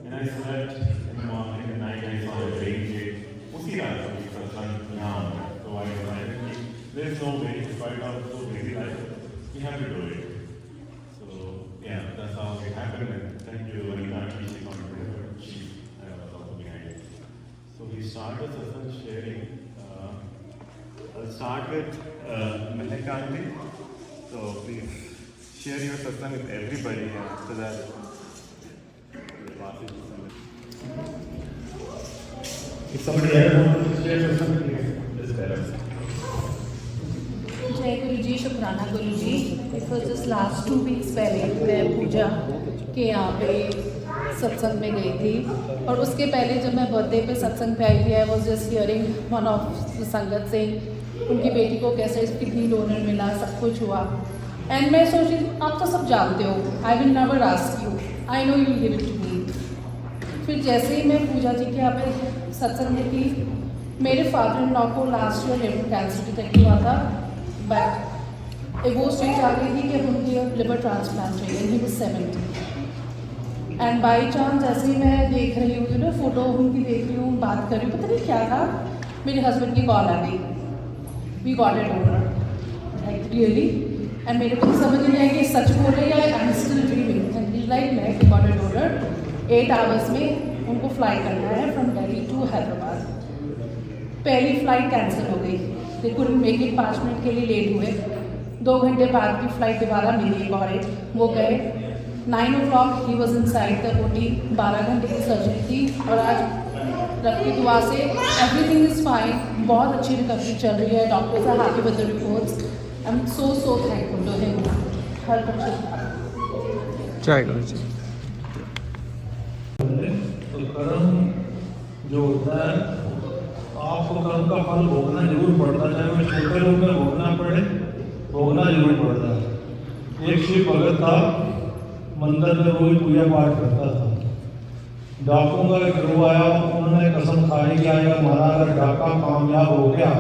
and I slept in the morning, in the night I saw a rain gate. उसी रात को सत्संग यहाँ होगा, so I decided कि there is no way, despite our so busy life, we have to do it. So yeah, that's how it happened, and thank you Anita, she contributed, she was also behind it. So we started satsang sharing. I'll start with Mehak Aunty. So please share your satsang with everybody so that if somebody else wants to share satsang, please tell us. जय गुरु जी, शुक्राना Guru ji. It was just last 2 weeks पहले मैं पूजा के यहाँ पे सत्संग में गई थी, और उसके पहले जब मैं बर्थडे पे सत्संग पे आई थी, I was just hearing one of the संगत से उनकी बेटी को कैसे किडनी डोनर मिला, सब कुछ हुआ। एंड मैं सोची आप तो सब जानते हो, I will never ask you, I know you give it to me. फिर जैसे ही मैं पूजा जी के यहाँ पे सत्संग में थी, मेरे फादर इन लॉ को last year liver cancer detect हुआ था, बट वो स्टेज आ गई थी कि उनकी लिवर ट्रांसप्लांट चाहिए, he was 70। And by chance ऐसे ही मैं देख रही हूँ ना, फोटो उनकी देख रही हूँ, बात कर रही हूँ, पता नहीं क्या था, मेरे हस्बैंड की कॉल आ गई, we got it over, like really. And मेरे को समझ नहीं आया कि सच बोल रही है, I am still dreaming. And like मैं we got it over 8 hours में उनको फ्लाई करना है फ्रॉम दिल्ली टू हैदराबाद। पहली फ़्लाइट कैंसिल हो गई, they couldn't make it, 5 minute के लिए लेट हुए। 2 घंटे बाद की फ़्लाइट दोबारा मिली एक और, वो गए, 9 o'clock he was inside the OT। 12 घंटे की सर्जरी थी और आज रब की दुआ से एवरीथिंग इज़ फाइन। बहुत अच्छी रिकवरी चल रही है। Doctors are happy with the reports. I am so thankful to him. हर बच्चे जय गुरु जी। तो कर्म जो होता है आपको कर्म का फल भोगना जरूर पड़ता है, चाहे वो छोटे रूप में भोगना पड़े, भोगना जरूर पड़ता है। एक शिव भगत था, मंदिर में रोज पूजा पाठ करता था। डाकुओं का एक गिरोह आया, उन्होंने कसम खाई कि आएगा हमारा अगर डाका कामयाब हो गया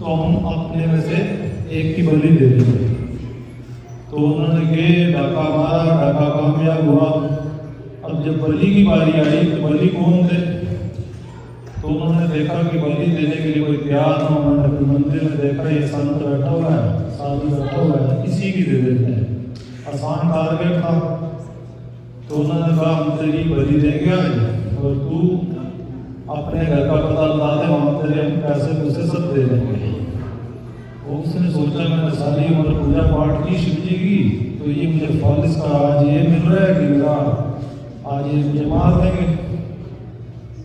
तो हम अपने में से एक की बलि दे देंगे। तो उन्होंने के डाका मारा, डाका कामयाब हुआ। अब जब बलि की बारी आई तो बलि कौन थे? तो उन्होंने देखा कि बलि देने के लिए कोई तैयार ना। उन्होंने फिर मंदिर में देखा ये संत बैठा हुआ है, साधु बैठा हुआ है, इसी की दे देते हैं। आसान टारगेट था। तो उन्होंने कहा हम तेरी बलि देंगे आज और तू अपने घर का पता बता दे, वहाँ तेरे हम पैसे पैसे सब दे देंगे। और उसने सोचा मैंने सारी उम्र पूजा पाठ की शिव जी की, तो ये मुझे फल इसका आज ये मिल रहा है कि मेरा आज ये मुझे मार देंगे।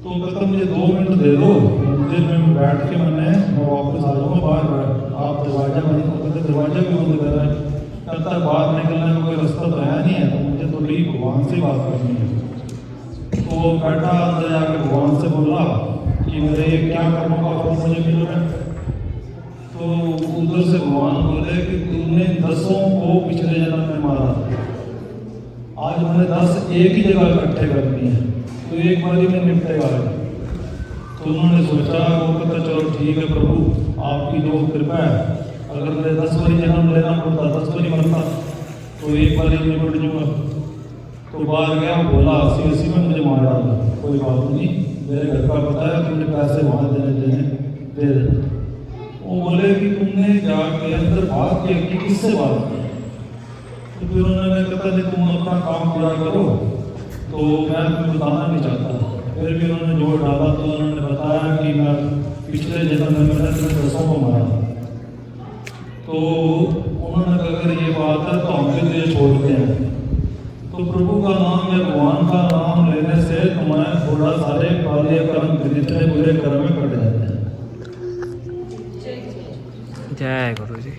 तो कहता मुझे 2 मिनट दे दो, मंदिर में बैठ के मैं वापस आ जाऊँगा बाहर। आप दरवाजा बंद कर, कहते दरवाजा भी बंद कर रहा है। कहता बाहर निकलने का कोई रास्ता तो है नहीं है, तो मुझे तो नहीं भगवान से बात करनी है। तो वो बैठा अंदर जाकर भगवान से बोला कि मेरे ये क्या कर्मों का फल मुझे मिल रहा है। तो उधर से भगवान बोले कि तुमने 10 को पिछले जन्म में मारा, आज मैंने 10 एक ही जगह इकट्ठे कर दिए हैं, तो एक बारी में निपटेगा। तो उन्होंने सोचा, वो कहता चलो ठीक है प्रभु आपकी जो कृपा है, अगर मैं 10 बारी जन्म लेना पड़ता 10 बारी मरता तो एक बारी निपट जाऊँगा। तो बाहर गया, बोला 80 में मुझे मार डाला, कोई बात नहीं, मेरे घर का पता है, तुमने पैसे वहाँ देने दे देना। वो बोले कि तुमने जाके अंदर भाग के किससे बात की? तो फिर उन्होंने कहता नहीं तुम अपना काम पूरा करो, तो मैं तुम्हें बताना नहीं चाहता। फिर भी उन्होंने जोर डाला, तो उन्होंने बताया कि मैं पिछले जन्म में मैंने तुम्हें 10 को मारा। तो उन्होंने कहा अगर ये बात है तो हम भी ये छोड़ते हैं। तो प्रभु का नाम या भगवान का नाम लेने से तुम्हारे थोड़ा सारे काले कर्म जितने बुरे कर्म में कट जाते हैं। जय गुरु जी।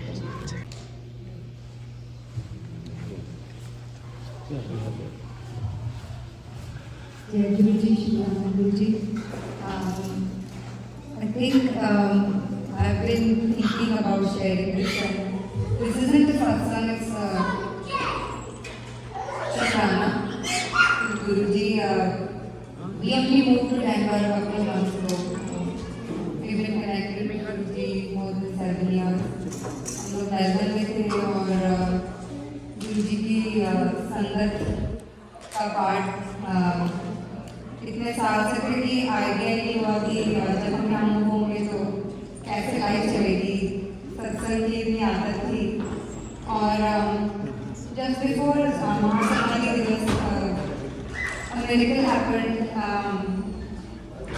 जय गुरु जी, शुभ गुरु जी। I think I've been thinking about sharing this. This isn't a satsang, it's Shakrana. Guru ji, we only moved to Bangalore a couple of months ago. We've been connected with Guru ji more than 7 years. हम लोग Melbourne में थे और गुरु जी की संगत का पाठ इतने साल से थे कि आइडिया नहीं हुआ कि जब हम यहाँ मूव होंगे तो कैसे लाइफ चलेगी। सत्संग की इतनी आदत थी और जस्ट बिफोर महासमाधि दिवस a miracle happened.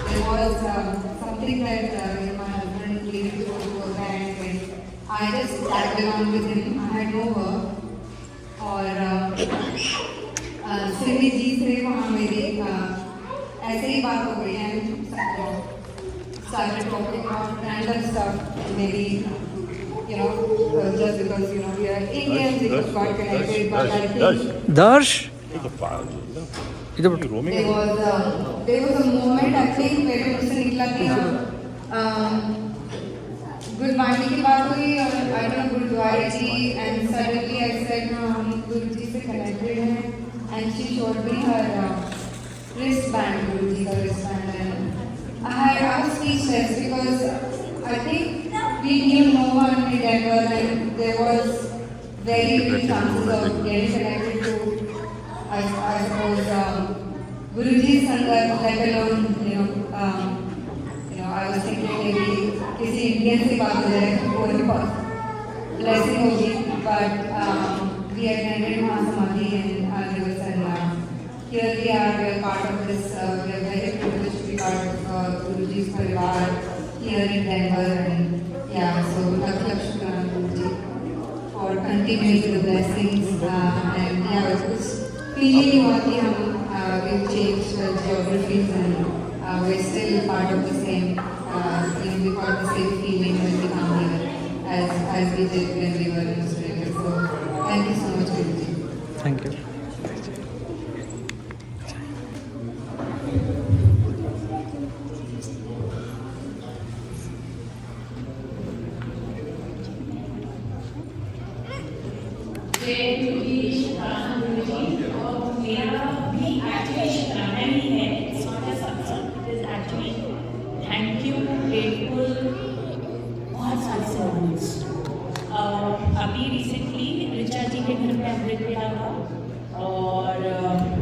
There was something that my husband came to work and I just tagged along with him. I had no work और श्री जी से वहाँ मेरी ऐसे ही बात हो गई and started talking about random stuff and maybe just because we are Indians we got connected but I think दर्श there was a moment I think मेरे मुझसे निकला कि गुरबाणी की बात हुई और I don't know गुरुद्वारे जी and suddenly I said हम गुरु जी से connected हैं and she showed me her wristband, Guru ji ka wristband and I was speechless because I think we knew no one in Denver and there was very little chances of getting connected to I suppose Guru ji's sangat, let alone I was thinking maybe किसी Indian से बात हो जाए तो वो बहुत blessing होगी but we attended Mahasamadhi and Divas and here we are part of this we are very privileged to be part of Guru ji's parivar here in Denver and yeah so lakh shukran Guru ji for continuing the blessings and yeah it's feel नहीं हुआ कि हम we've changed geographies and we're still part of the same, we've got the same feeling when we come here as we did when we were in Australia. So thank you so much, Guruji. Thank you अभी recently Richa जी के घर पे अमृत मिला था और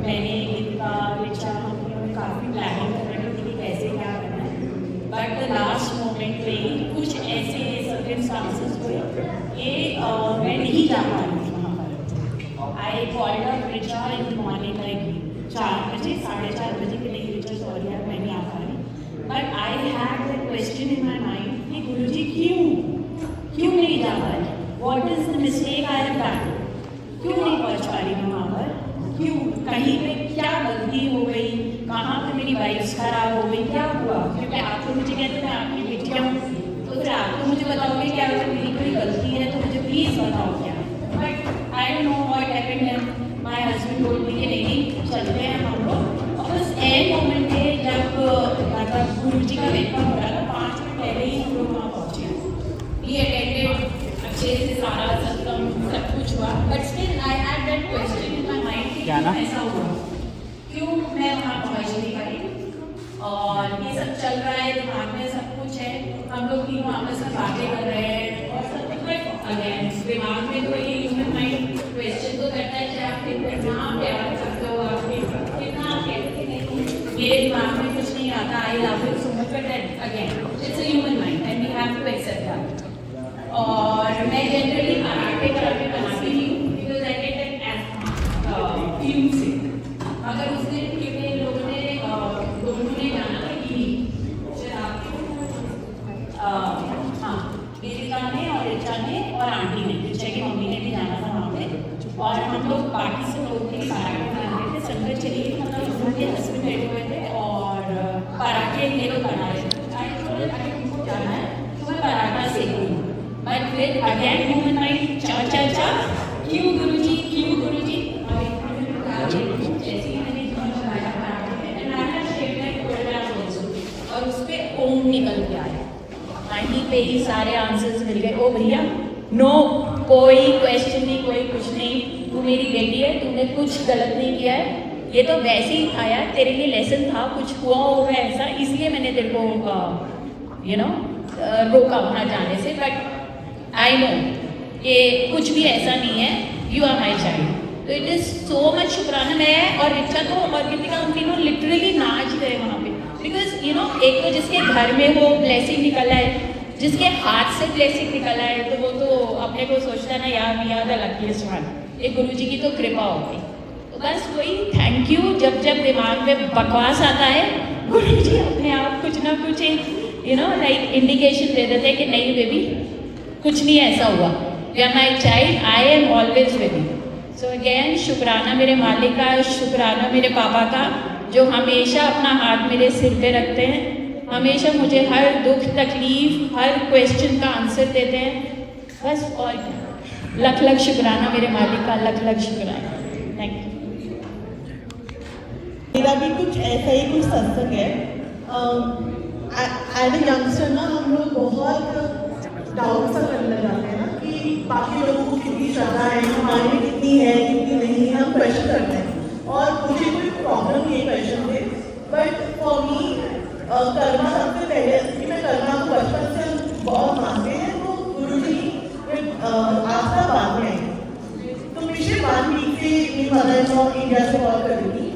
मैंने इनका ऋचा हम लोगों ने काफ़ी प्लानिंग कर रही थी कि कैसे क्या करना है, बट द लास्ट मोमेंट में कुछ ऐसे सर्कमस्टांसेस हुए कि मैं नहीं जा पा रही थी वहाँ पर। I called up Richa in the morning like 4 बजे 4:30 बजे के लिए, ऋचा सॉरी यार मैं नहीं आ पा रही, but I had that question in my mind कि गुरुजी क्यों नहीं जा पा रही, what is the mistake I have done, क्यों नहीं पहुंच पा रही मैं वहाँ पर, क्यों कहीं पे क्या गलती हो गई, कहाँ पे मेरी वाइब्स खराब हो गई, क्या हुआ, क्योंकि आप तो मुझे कहते हैं आपकी बेटियाँ हूँ तो फिर आप तो मुझे बताओगे कि अगर मेरी कोई गलती है तो मुझे प्लीज़ बताओ क्या, but I don't know what happened and my husband told me कि नहीं चलते हैं हम लोग। और उस एंड मोमेंट पे जब मतलब गुरुजी का वेलकम हो रहा था 5 मिनट पहले ही हम लोग वहाँ पहुँचे, वी अटेंडेड अच्छे से सारा सब कुछ हुआ, but still I had that question in my mind कि क्यों ऐसा हुआ, क्यों मैं वहाँ पहुँच नहीं पाई। और ये सब चल रहा है, दिमाग में सब कुछ है, हम लोग तीनों आपस में बातें कर रहे हैं और सब कुछ, बट अगेन दिमाग में तो ये ह्यूमन माइंड क्वेश्चन तो करता है कि आप कितना प्यार करते हो, आप कितना कहते नहीं, मेरे दिमाग में कुछ नहीं आता, I love you so much, but again it's a human mind and we have to accept that. और मैं जनरली पराठे बनाती नहीं हूँ because I get an fume से, अगर उस दिन क्योंकि लोगों ने जाना था कि हाँ वेदिका ने और ऋचा ने और आंटी ने, ऋचा की मम्मी ने भी जाना था वहाँ पे, और हम लोग बाकी से लोग भी पराठे बना रहे थे, संगत चलिए मतलब उनके हस्बैंड बैठे हुए थे और पराठे ये लोग बना रहे थे, उनको जाना है तो मैं पराठा सेक रही हूँ, बट फिर अगेन ह्यूमन माइंड चा क्यों गुरुजी और उस पर ओम निकल के आया, वहीं पे ही सारे आंसर्स मिल गए। ओ भैया नो कोई क्वेश्चन नहीं, कोई कुछ नहीं, तू मेरी बेटी है, तूने कुछ गलत नहीं किया है, ये तो वैसे ही था यार, तेरे लिए लेसन था, कुछ हुआ होगा ऐसा, इसलिए मैंने तेरे को रोका वहाँ जाने से, बट आई नो कि कुछ भी ऐसा नहीं है, यू आर माई चाइल्ड। तो इट इज़ सो मच शुक्राना। मैं और ऋचा तो और गीतिका हम तीनों लिटरली नाच गए वहाँ पे, बिकॉज एक तो जिसके घर में वो ब्लेसिंग निकल आए, जिसके हाथ से ब्लेसिंग निकल आए, तो वो तो अपने को सोचता ना यार याद है लकीस्ट वन, ये गुरुजी की तो कृपा होगी। तो बस वही थैंक यू, जब दिमाग में बकवास आता है गुरुजी अपने आप कुछ ना कुछ लाइक इंडिकेशन दे देते हैं कि नहीं बेबी कुछ नहीं ऐसा हुआ, you are my child, I am always with you. So again शुक्राना मेरे मालिक का, शुक्राना मेरे पापा का, जो हमेशा अपना हाथ मेरे सिर पे रखते हैं, हमेशा मुझे हर दुख तकलीफ हर क्वेश्चन का आंसर देते हैं, बस और क्या। लख शुक्राना मेरे मालिक का, लख शुक्राना। Thank you. मेरा भी कुछ ऐसा ही कुछ सत्संग है। एज ए यंगस्टर ना हम लोग बहुत डाउट सा करने लग जाते हैं ना कि बाकी लोगों को कितनी श्रद्धा है, हमारे में कितनी है कितनी नहीं है, हम क्वेश्चन करते हैं। और मुझे कोई प्रॉब्लम नहीं है क्वेश्चन से, बट फॉर मी कर्मा सबसे पहले, कि मैं कर्मा को बचपन से बहुत मानते हैं, तो गुरुजी आस्था बाद में आई। तो पिछले 1 वीक से मेरी मदर इन लॉ इंडिया से कॉल कर रही थी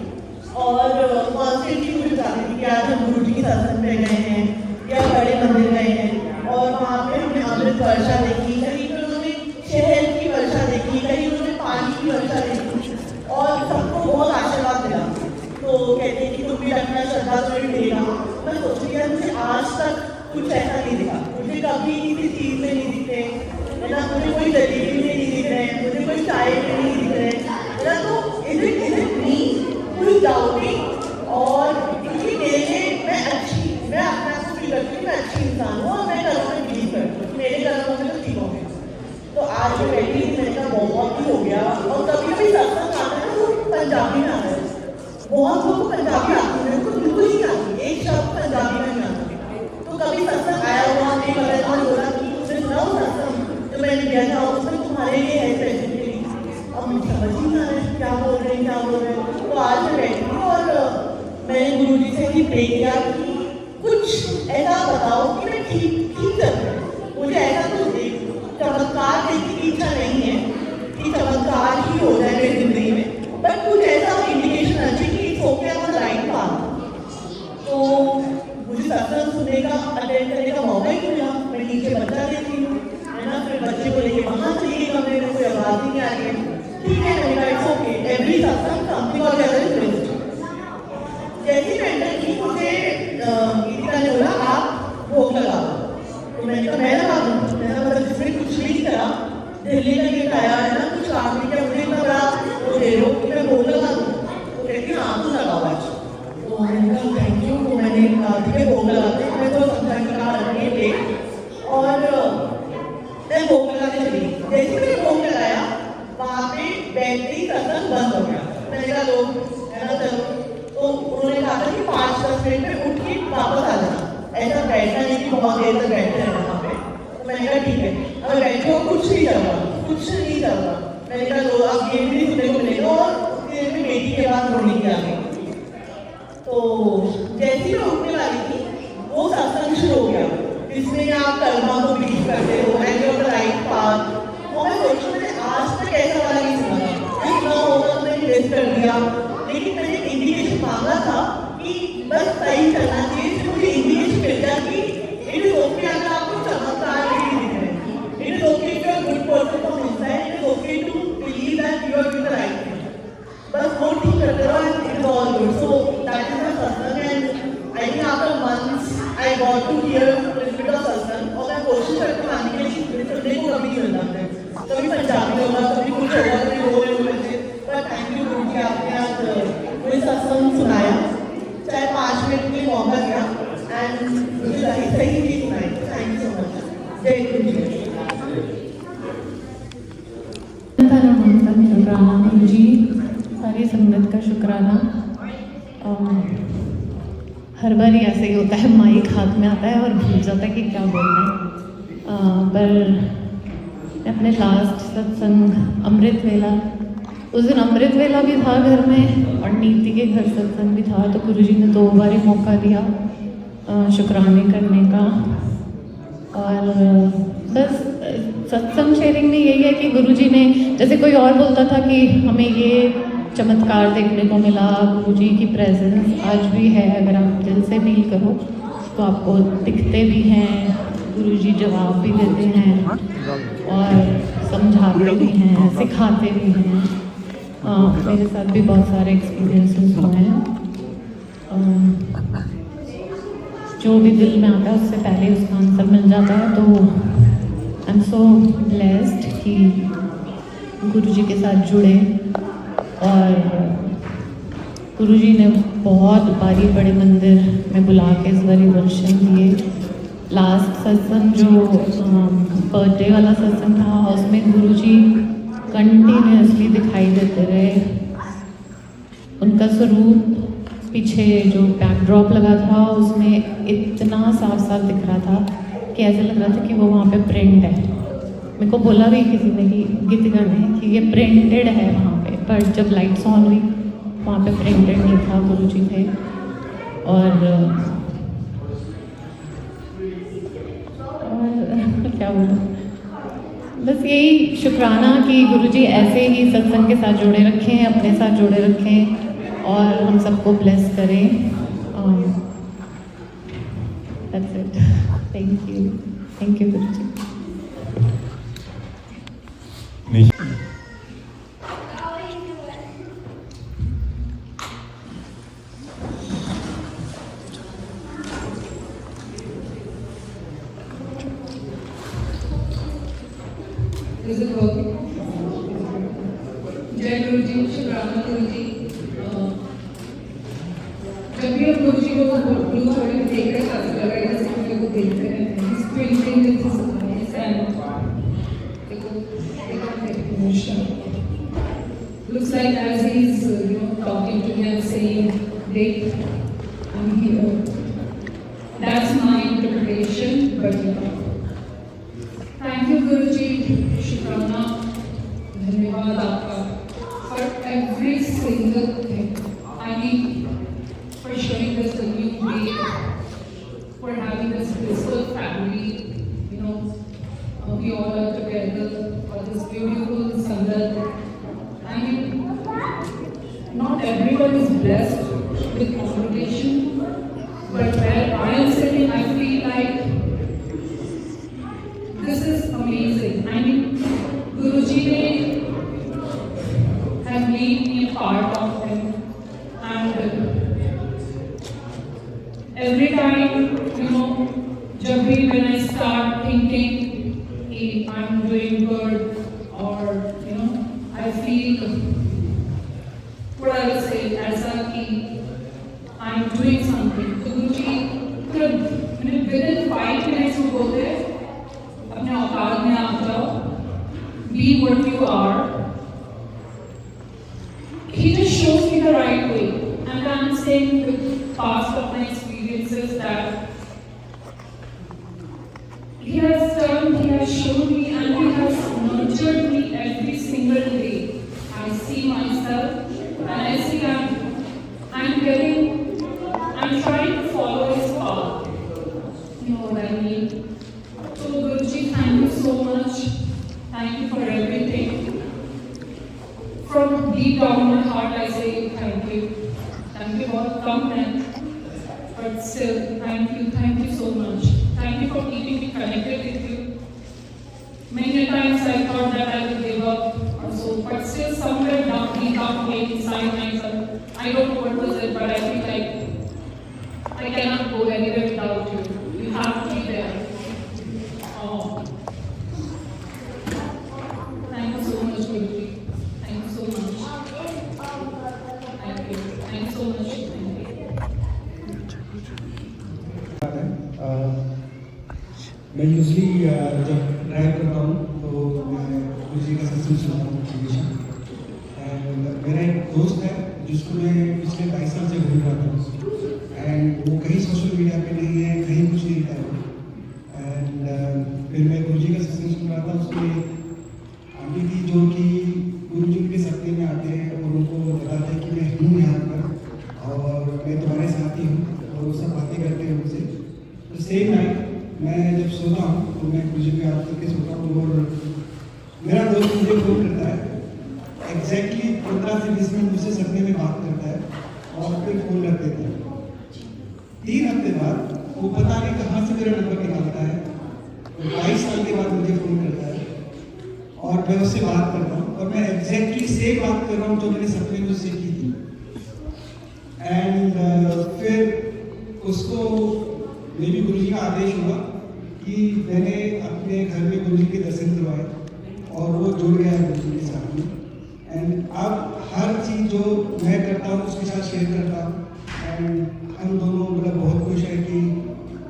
और कॉन्स्टेंटली मुझे बता रही थी कि आज हम गुरुजी के सत्संग में गए हैं या बड़े मंदिर गए हैं, और वहाँ पे हमने अमृत वर्षा देखी, कहीं पर उन्होंने शहद की वर्षा देखी, कहीं उन्होंने पानी की वर्षा देखी, और सबको बहुत आशीर्वाद मिला। तो कहते हैं कि तुम भी रखना, श्रद्धा तुम्हें मिलेगा। मैं सोच रही हूँ मुझे आज तक कुछ ऐसा नहीं दिखा, मुझे कभी किसी चीज़ में नहीं दिखते है ना, मुझे कोई जलेबी में नहीं दिख रहे हैं, मुझे कोई चाय में नहीं दिख रहे हैं, तो इज इट बहुत लोगों को पंजाबी आती है, मेरे को बिल्कुल ही नहीं आती, एक शब्द पंजाबी में नहीं आता। तो कभी सत्संग आया हुआ नहीं पता और बोला कि तुमने सुना हो सत्संग, तो मैंने किया था उसमें तुम्हारे लिए है स्पेशली। अब मुझे समझ ही नहीं आ रहा है क्या बोल रहे हैं क्या बोल रहे हैं। तो आज मैं बैठी और मैंने गुरु जी से ही प्रे किया कि कुछ ऐसा बताओ कि मैं ठीक कर रही। मुझे ऐसा कुछ चमत्कार देखने की इच्छा नहीं है कि चमत्कार ही हो जाए मेरी जिंदगी में, बट कुछ ऐसा इंडिकेशन अच्छी कि it's okay on the right path. तो मुझे सत्संग सुनने का अटेंड करने का मौका ही मिला। मैं नीचे बच्चा देती हूँ है ना, फिर बच्चे को लेके वहाँ चली गई कमरे में, कोई आवाज़ ही नहीं आ रही है। ठीक है मैंने इट्स ओके, एवरी सत्संग समथिंग और अदर इज बेस्ट। जैसे मैं एंटर की मुझे गीतिका ने बोला आप भोग लगा दो। तो मैंने कहा मैं लगा दूँ, मैंने मतलब जिसमें कुछ नहीं करा, दिल्ली का ये खाया है ना कुछ काम नहीं किया, मुझे इतना बड़ा वो दे दो कि मैं भोग लगा दूँ। तो कहती हाँ तू लगाओ आज। तो मैंने कहा थैंक यू। तो मैंने ठीक है भोग लगाते हैं, मैं तो समझा कि कहा रखिए ले, और मैं भोग लगाने चली। जैसे मैंने भोग लगाया वहाँ पे बैटरी सत्संग बंद हो गया। मैंने कहा लोग है ना चलो, तो उन्होंने कहा था कि 5-10 मिनट में उठ के वापस आ जाना, ऐसा बैठना नहीं कि बहुत देर तक बैठे रहना वहाँ पे। तो मैंने कहा ठीक है, अगर बैठे हो कुछ नहीं चल रहा, कुछ नहीं चल रहा। मैंने कहा लो अब ये भी सुनने को मिलेगा। और उसके में बेटी के बाद रोनी की आ गई। तो जैसी मैं उठने वाली थी वो सत्संग शुरू हो गया, जिसमें आप कर्मा को बिलीव करते हो and you are the right path. और मैं सोचूं मैंने आज तक ऐसा वाला नहीं सुना होगा, तो मैंने रेस्ट कर दिया। लेकिन मैंने इंडिकेशन मांगा था कि बस सही चलना चाहिए। फिर मुझे इंडिकेशन मिल गया कि इट इज ओके अगर आपको चमत्कार नहीं दिख रहे, it is okay if you are good person from inside, it is okay to believe that you are doing the right thing. बस वो ठीक करते रहो and it is all good. So that is my satsang and I think after months I got to hear little bit of satsang. और मैं कोशिश करती हूँ आने के लिए, सुनने को कभी नहीं मिलता है, कभी पंजाबी होगा कभी कुछ होगा कभी वो मुझे। पर थैंक यू गुरु जी, आपने आज मुझे सत्संग सुनाया, चाहे 5 मिनट के लिए मौका दिया एंड मुझे सही चीज सुनाई। Thank you so much. जय गुरु जी। शुक्राना गुरु जी, सारी संगत का शुक्राना। हर बार ही ऐसे ही होता है, माइक हाथ में आता है और भूल जाता है कि क्या बोलना है। पर अपने लास्ट सत्संग अमृत वेला, उस दिन अमृत वेला भी था घर में और नीति के घर सत्संग भी था। तो गुरुजी ने 2 बार ही मौका दिया शुक्राने करने का। और बस सत्संग शेयरिंग में यही है कि गुरुजी ने, जैसे कोई और बोलता था कि हमें ये चमत्कार देखने को मिला, गुरुजी की प्रेजेंस आज भी है, अगर आप दिल से फील करो तो आपको दिखते भी हैं, गुरुजी जवाब भी देते हैं और समझाते भी हैं, सिखाते भी हैं। मेरे साथ भी बहुत सारे एक्सपीरियंसेस हुए हैं। जो भी दिल में आता है उससे पहले उसका आंसर मिल जाता है। तो आई एम सो ब्लेस्ड कि गुरुजी के साथ जुड़े। और गुरुजी ने बहुत बारी बड़े मंदिर में बुला के इस बारी दर्शन दिए। लास्ट सत्संग जो बर्थडे वाला सत्संग था उसमें गुरुजी कंटिन्यूसली दिखाई देते रहे। उनका स्वरूप पीछे जो बैकड्रॉप लगा था उसमें इतना साफ साफ दिख रहा था कि ऐसा लग रहा था कि वो वहाँ पे प्रिंट है। मेरे को बोला भी किसी ने कि गीतिका ने कि ये प्रिंटेड है वहाँ पे, पर जब लाइट्स ऑन हुई वहाँ पे प्रिंटेड नहीं था, गुरुजी थे। और क्या बोलूँ, बस यही शुक्राना कि गुरुजी ऐसे ही सत्संग के साथ जुड़े रखें, अपने साथ जुड़े रखें और हम सबको ब्लेस करें। That's it. Thank you Guruji. Is it working? जय गुरु जी, शुक्राना गुरु जी। जब भी हम गुरु जी को ब्लू छोड़े में देख रहे हैं, लग रहा है जैसे कि मेरे को देख रहे हैं। Printing with his eyes and देखो emotion. Looks like as he's talking to me and saying, "Date, I'm here." That's my interpretation, but thank you, Guruji. Shukrana, धन्यवाद आपका for every single thing. I mean, for showing us the new way, for having this blissful family. You know, we all are together for this beautiful Sangat. I mean, not everyone is blessed with congregation, but where I am sitting, I feel like this is amazing. I mean, Guruji have made me a part of him, and every time, you know, when I start thinking, hey, I'm doing good, or you know, I feel what I will say as a I'm doing something. So Guruji could within 5 minutes you go there, अपने औकात में आ जाओ, be what you are. He just shows me the right way, and I'm saying with past of my experiences that he has done, he has shown me, and he has nurtured me every single day. I see myself, and I see I'm trying to follow his path. You know what I mean? So Guruji, thank you so much. Thank you for everything. From deep down my heart, I say thank you. Thank you for coming, but still, thank you so much. Thank you for keeping me connected with you. Many times I thought that I would give up or so, but still somewhere deep down inside myself, I don't know what was it, but I feel like I cannot go anywhere without you. You have to be there. Oh. Thank you so much, Guruji. Thank you so much. Thank you. Thank you so much. मैं usually जब drive करता हूँ तो मैं गुरुजी का सत्संग सुनता हूँ हमेशा। एंड मेरा एक दोस्त है जिसको मैं पिछले 22 साल से घूम रहा था, एंड वो कहीं सोशल मीडिया पे नहीं है, कहीं कुछ नहीं था। एंड फिर मैं गुरुजी का सत्संग सुन रहा था, उसमें आंटी थी जो कि गुरुजी के सत्य में आते हैं और उनको बताते हैं कि मैं हूँ यहाँ पर और मैं तुम्हारे साथ ही हूँ, और वो सब बातें करते हैं उनसे। तो सेम नाइट मैं जब सोता हूँ तो मैं गुरुजी को याद करके सोता हूँ, और मेरा दोस्त मुझे फोन करता है एग्जैक्टली 15 से 20 मिनट मुझसे सपने में बात करता है और फिर फोन रख देता है। 3 हफ्ते बाद वो पता नहीं कहाँ से मेरा नंबर निकालता है, 22 साल के बाद मुझे फोन करता है और मैं उससे बात करता हूँ, और मैं एग्जैक्टली सेम बात कर रहा हूँ जो मैंने सपने में उससे की थी। एंड फिर उसको मेरी गुरुजी का आदेश हुआ कि मैंने अपने घर में गुरुजी के दर्शन करवाए और वो जुड़ गया है गुरुजी के साथ में। एंड अब हर चीज़ जो मैं करता हूँ उसके साथ शेयर करता हूँ, एंड हम दोनों मतलब बहुत खुश है कि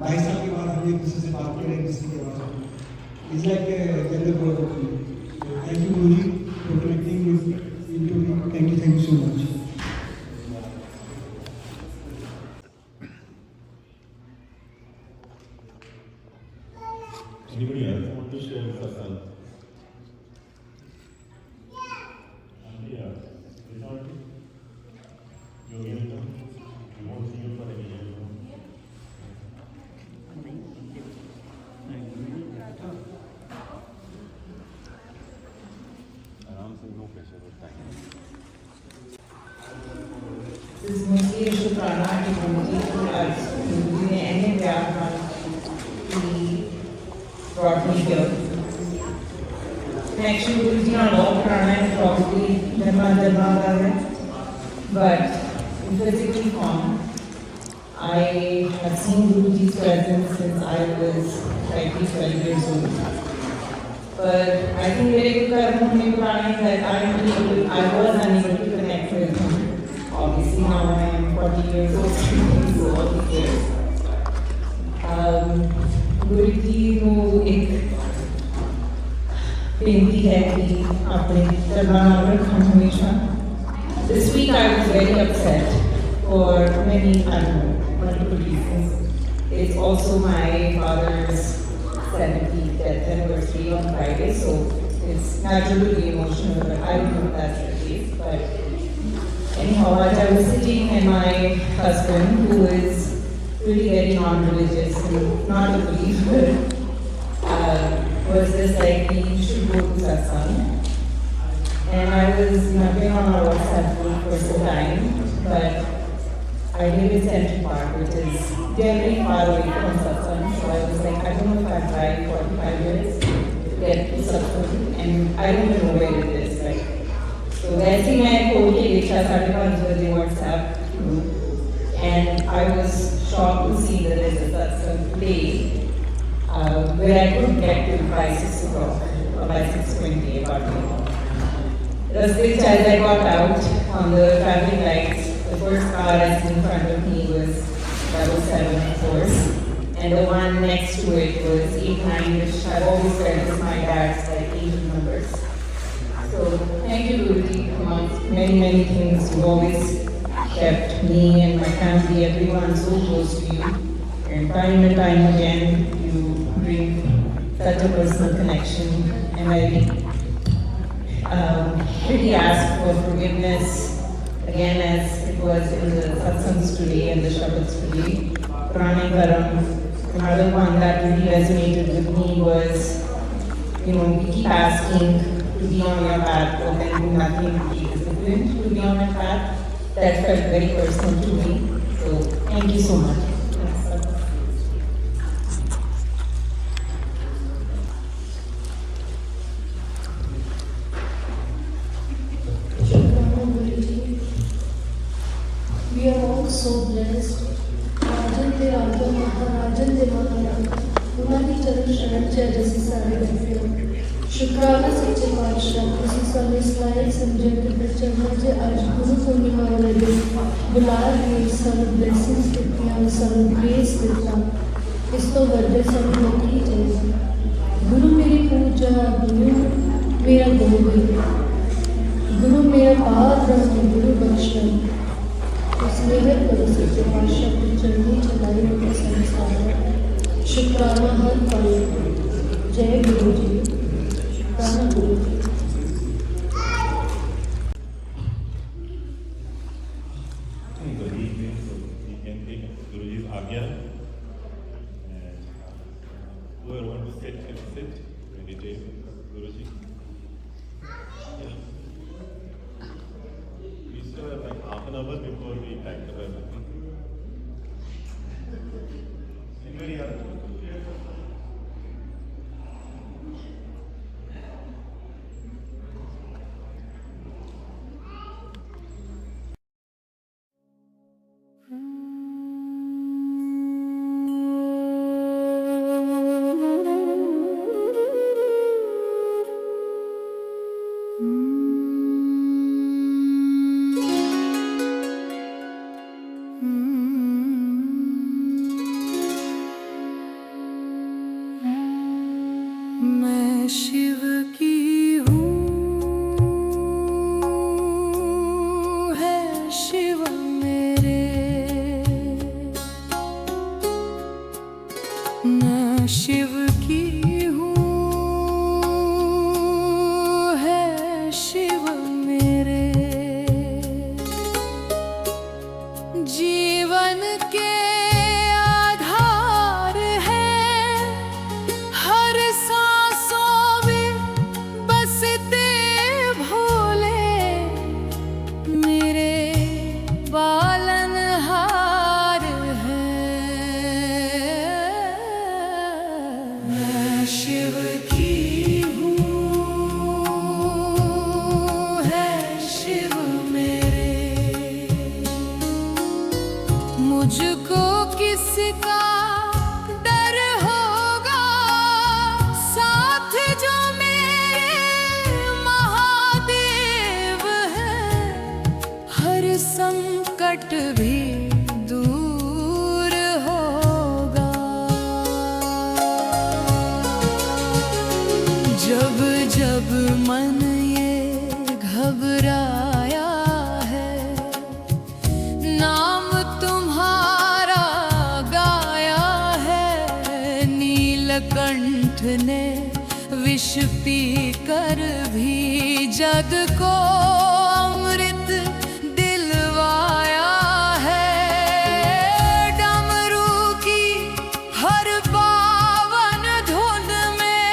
22 साल के बाद हम एक दूसरे से बात करें किसी के बाद। It's like general product. Thank you Guruji for connecting with thank you so much. Anybody else want to share satsang? Yeah. Yogendra, we won't see you for any year. आराम से, no pressure or time. This is mostly a शुक्राना कि गुरुजी को आज गुरुजी ने ऐसे प्यार किया brought me here. Actually, Guruji are all prana and probably Dharma, but in physical form, I have seen Guruji's presence since I was 12 years old. But I think very good prana is that I was unable to connect with him. Obviously, now I am 40 years old, so all these years. गुरुजी को एक बेनती है कि अपने चरणों में रखें हमेशा, this week I was very upset for many, I don't know, multiple reasons. It's also my father's 70th death anniversary on Friday, so it's natural to be emotional, but I don't know if that's the case. But anyhow, I was sitting and my husband, who is really very non-religious and not a believer, was just like, we should go to satsang. And I was been on our WhatsApp group for some time, but I live in Central Park, which is very far away from satsang. So I was like, I don't know if I drive 45 minutes to get to satsang, and I don't even know where it is. Like, so वैसे ही मैं खोल के देखा 5:30 बजे WhatsApp group, and I was shocked to see that there's a satsang today where I couldn't get to by 6 o'clock or by 6:20 about. As I got out on the traffic lights, the first car I see in front of me was 777, of course, and the one next to it was 89, which I've always felt is my dad's like Asian numbers. So thank you, Guruji, amongst many things. You've always kept me and my family, everyone so close to you, and time again you bring such a personal connection, and I really ask for forgiveness, again as it was in the satsangs today and the shabads today. Purane Karam, another one that really resonated with me was, we keep asking to be on your path, but then do nothing to be disciplined to be on your path. That felt very personal to me. So thank you so much. We are all so blessed. राजन दे राजा महाराजन दे महाराजा उन्होंने चरण शरण जय जैसे सारे बैठे हो शुक्राना सच्चे पातशाह उसी समय स्लाइड समझे के चरणों से आज गुरु पूर्णिमा वाले दिन बुला के सब ब्लेसिंग्स देते सब ग्रेस देता इस तो बर्थडे सब लोग ही चाहिए गुरु मेरी पूजा गुरु मेरा गोविंद गुरु मेरा पार ब्रह्म गुरु बख्शन उसने करो सच्चे पातशाह की चरणी चलाई उनके संसार शुक्राना हर पल जय गुरु जी शुक्राना गुरु जी Good evening, so we can take Guruji's Agya, and whoever wants to sit can sit, meditate, Guruji. Yeah. We still have like half an hour before we pack up everything. Anybody else? मैं शिव की हूँ है शिव मेरे मैं शिव की हूँ है शिव मेरे जीवन के आधार है हर सांसों में बसते भोले मेरे पालनहार है मैं शिव की हूँ है शिव मेरे मुझको किसका डर होगा साथ जो मेरे महादेव है हर संकट भी दूर होगा जब जब मन ये घबराया है नाम तुम्हारा गाया है नीलकंठ ने, विष पी कर भी जग को अमृत दिलवाया है। डमरू की हर पावन धुन में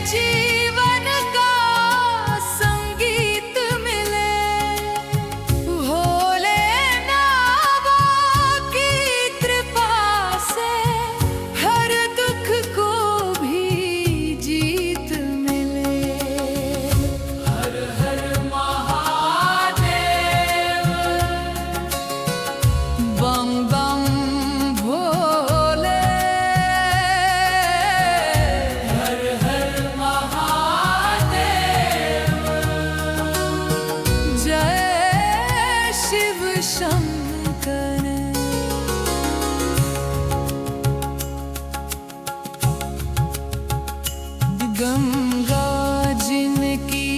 जीवन का संगीत मिले। भोले नावा की कृपा से हर दुख को भी जीत मिले। हर हर महादेव, बम बम भोले। हर हर महादेव, जय शिव शंकर। गंगा जिनकी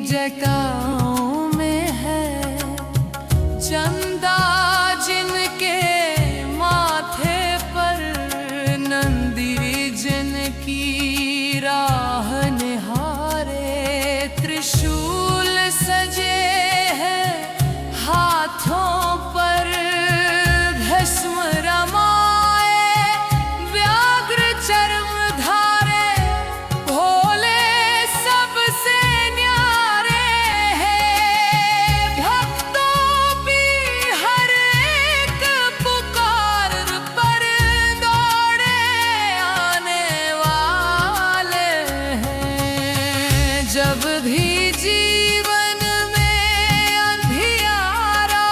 जटाओं में है, चंदा जिनके माथे पर, नंदी जिनकी राह निहारे, त्रिशूल सजे हैं हाथों पर, भस्म रमाए व्याघ्र चर्म धारे। भोले सबसे न्यारे हैं, भक्तों की हर एक पुकार पर दौड़े आने वाले हैं। जब भी जीवन में अंधियारा,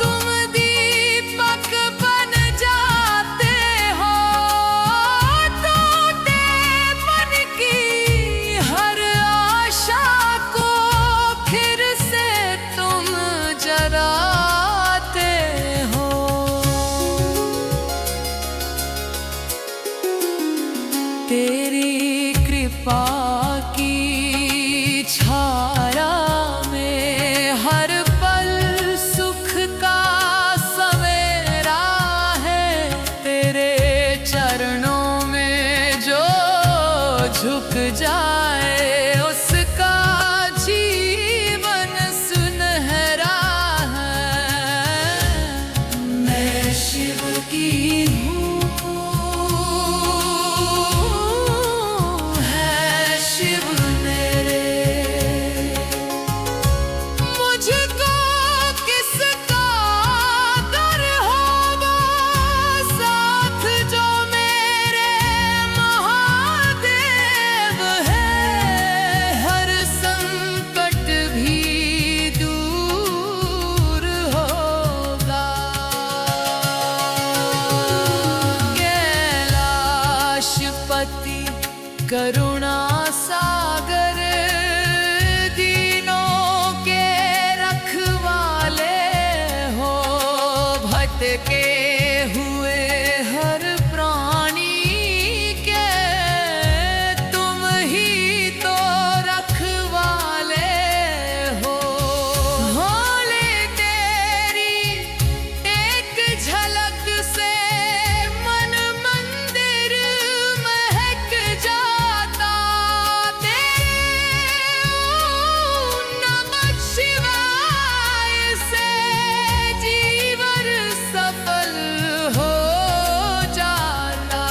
तुम दीपक बन जाते हो। टूटेपन की हर आशा को फिर से तुम जगाते हो। तेरी कृपा की छाया में हर पल सुख का सवेरा है। तेरे चरणों में जो झुक जाए, उसका जीवन सुनहरा है। मैं शिव की हूँ, है शिव मेरे। मुझको किसका डर होगा, साथ जो मेरे महादेव है। हर संकट भी दूर होगा। कैलाशपति करुणा सागर, दीनों के रखवाले हो। भटके हुए हर प्राणी के तुम ही तो रखवाले हो। भोले तेरी एक झलक से मन मंदिर महक जाता। तेरे ओम नमः शिवाय से जीवन सफल हो जाता।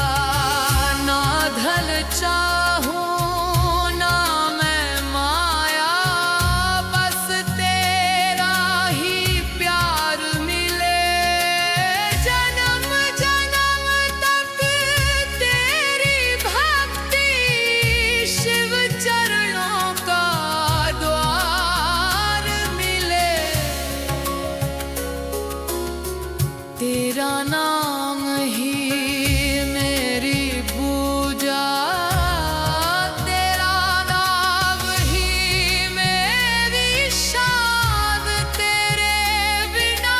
ना धन चाहूं ना मैं माया, बस तेरा ही प्यार मिले। जन्म जन्म तक तेरी भक्ति, शिव चरणों का द्वार मिले। तेरा नाम ही मेरी पूजा, तेरा नाम ही मेरी शान। तेरे बिना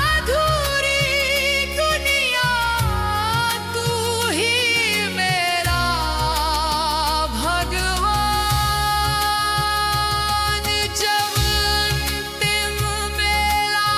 अधूरी दुनिया, तू ही मेरा भगवान। जब अंतिम बेला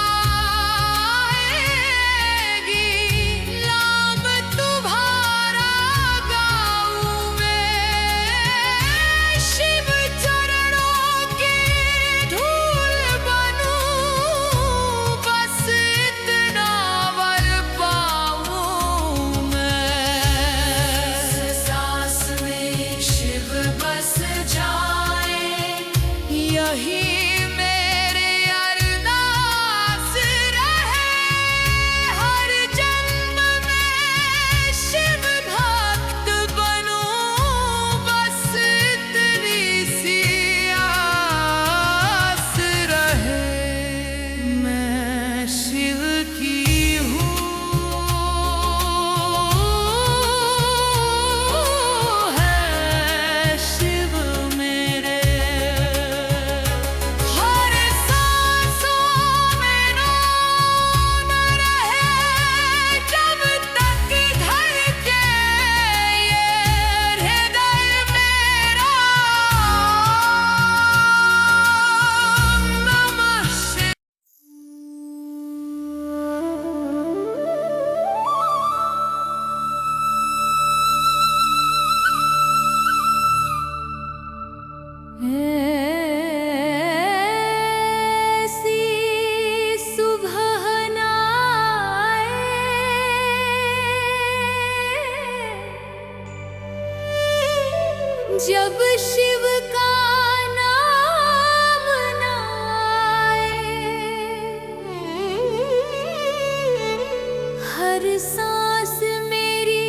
हर सांस मेरी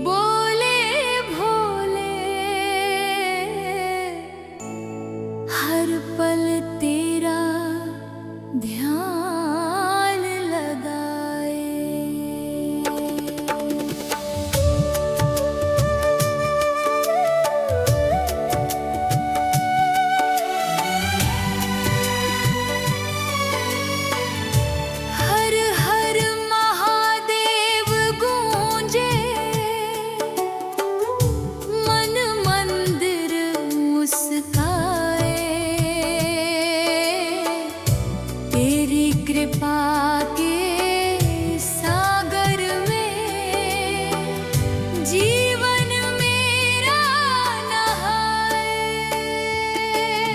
बोले भोले, हर पल तेरा ध्यान लगाए। हर हर महादेव गूंजे, मन मंदिर मुस्काए, तेरी कृपा के सागर में जीवन मेरा नहाए।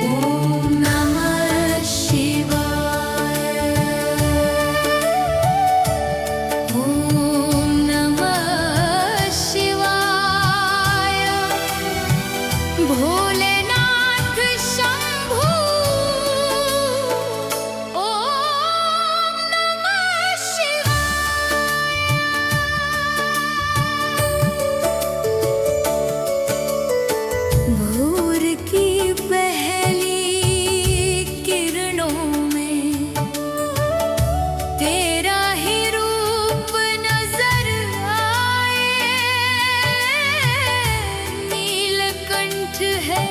ओम नमः शिवाय, ओम नमः शिवाय। भोलेनाथ शंभू, ओम नमः शिवाय। भोर की पहली किरणों में तेरा ही रूप नजर आए। नीलकंठ है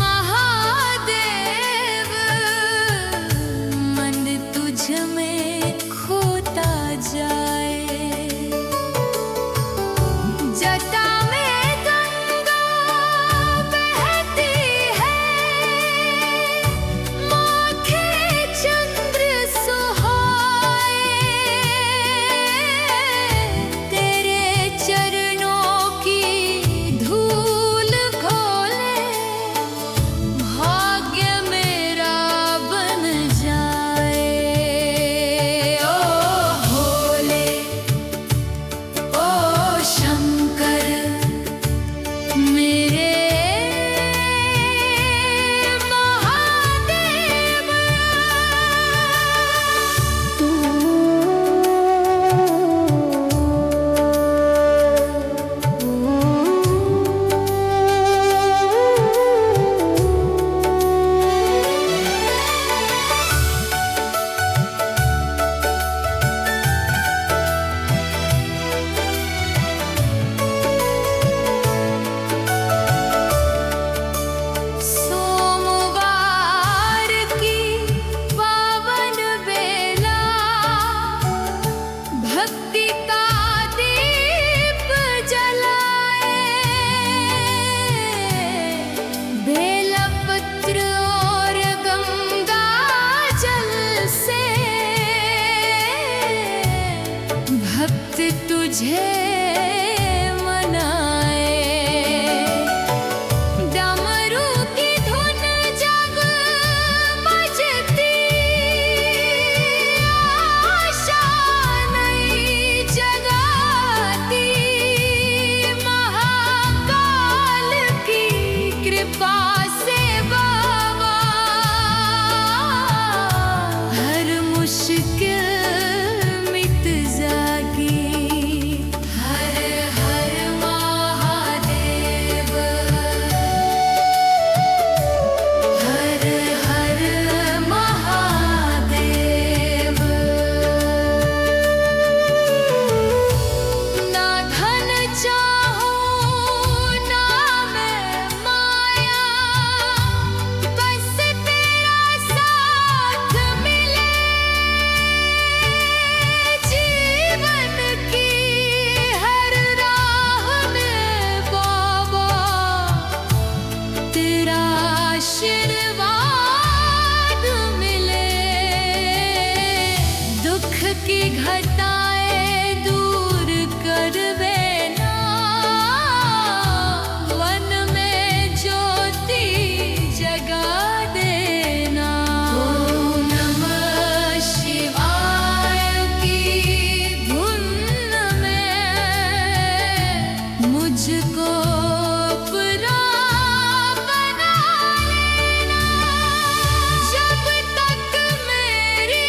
महादेव, मन तुझ में खोता जाए। जटा में गंगा बहती है, माथे चंद्र सुहाए। तेरे चरणों की धूल खोले, भाग्य मेरा बन जाए। ओ भोले, ओ शंकर, मेरे महादेव। सोमवार की पावन बेला, भक्ति का दीप जलाए। बेलपत्र और गंगा जल से भक्त तुझे मनाए। डमरू की धुन जब बजती, आशा नई जगाती। महाकाल की कृपा से बाबा, हर मुश्किल मिट जागी। हर हर महादेव, हर हर महादेव। ना धन चाहूं ना मैं माया, बस तेरा साथ मिले। जीवन की हर राह में बाबा, तेरा आशीर्वाद मिले। दुख की घटाएं दूर कर देना, वन में ज्योति जगा देना। ओम नमः शिवाय की धुन में मुझको अपना बना लेना। जब तक मेरी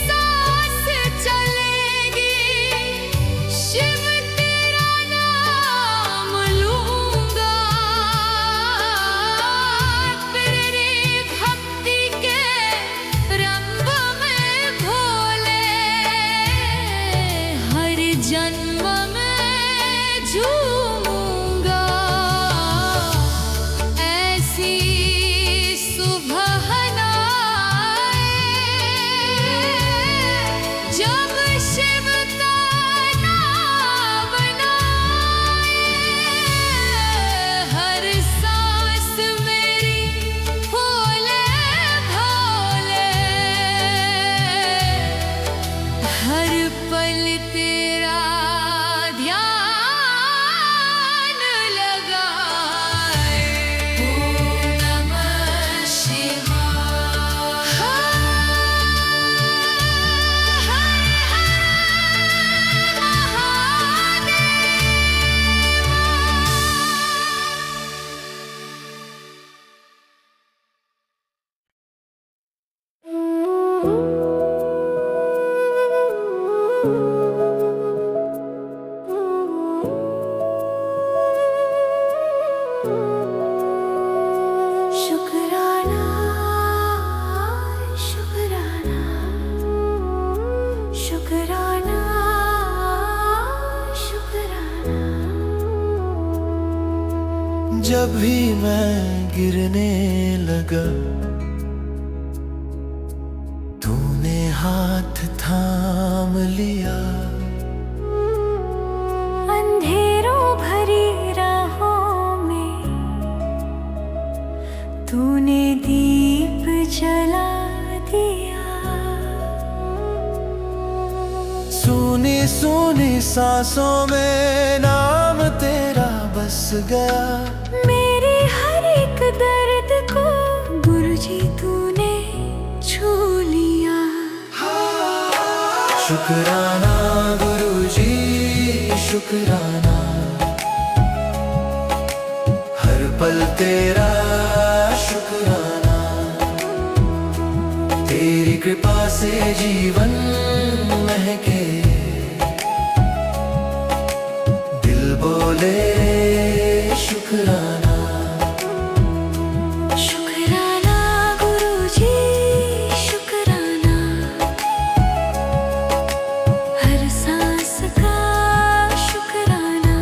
सांस चले, जन्म में झूमूंगा ऐसी सुबह ना आए जब शिव का नाम बनाए हर सांस मेरी भोले भोले हर पल तेरा ध्यान लगाए ओम नमः शिवाय हर शुक्राना शुक्राना शुक्राना शुक्राना जब भी मैं गिरने लगा तूने हाथ थाम लिया अंधेरों भरी राहों में तूने दीप जला दिया सुनी सुनी सांसों में नाम तेरा बस गया मेरे हर एक दर्द को गुरुजी तूने छू लिया शुक्राना गुरुजी शुक्राना हर पल तेरा शुक्राना तेरी कृपा से जीवन महके दिल बोले शुक्राना शुक्राना गुरुजी शुक्राना हर सांस का शुक्राना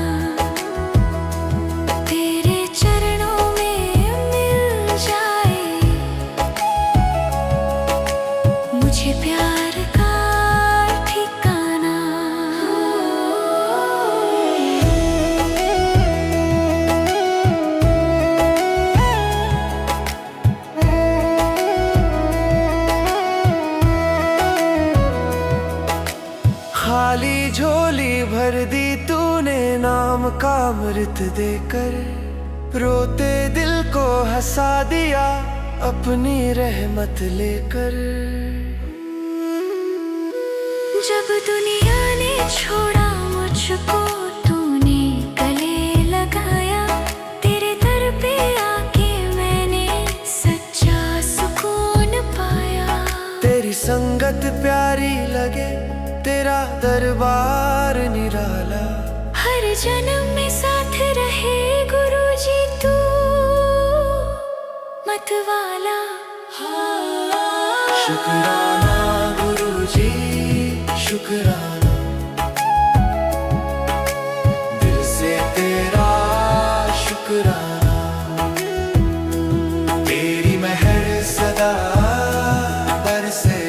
तेरे चरणों में मिल जाए मुझे प्यार का ठिकाना खाली झोली भर दी तूने नाम का अमृत देकर रोते दिल को हंसा दिया अपनी रहमत लेकर जब दुनिया ने छोड़ा मुझको तूने गले लगाया तेरे दर पे आके मैंने सच्चा सुकून पाया तेरी संगत प्यारी लगे तेरा दरबार निराला हर जन्म में साथ रहे गुरुजी तू मतवाला शुक्राना गुरुजी शुक्राना दिल से तेरा शुक्राना तेरी मेहर सदा बरसे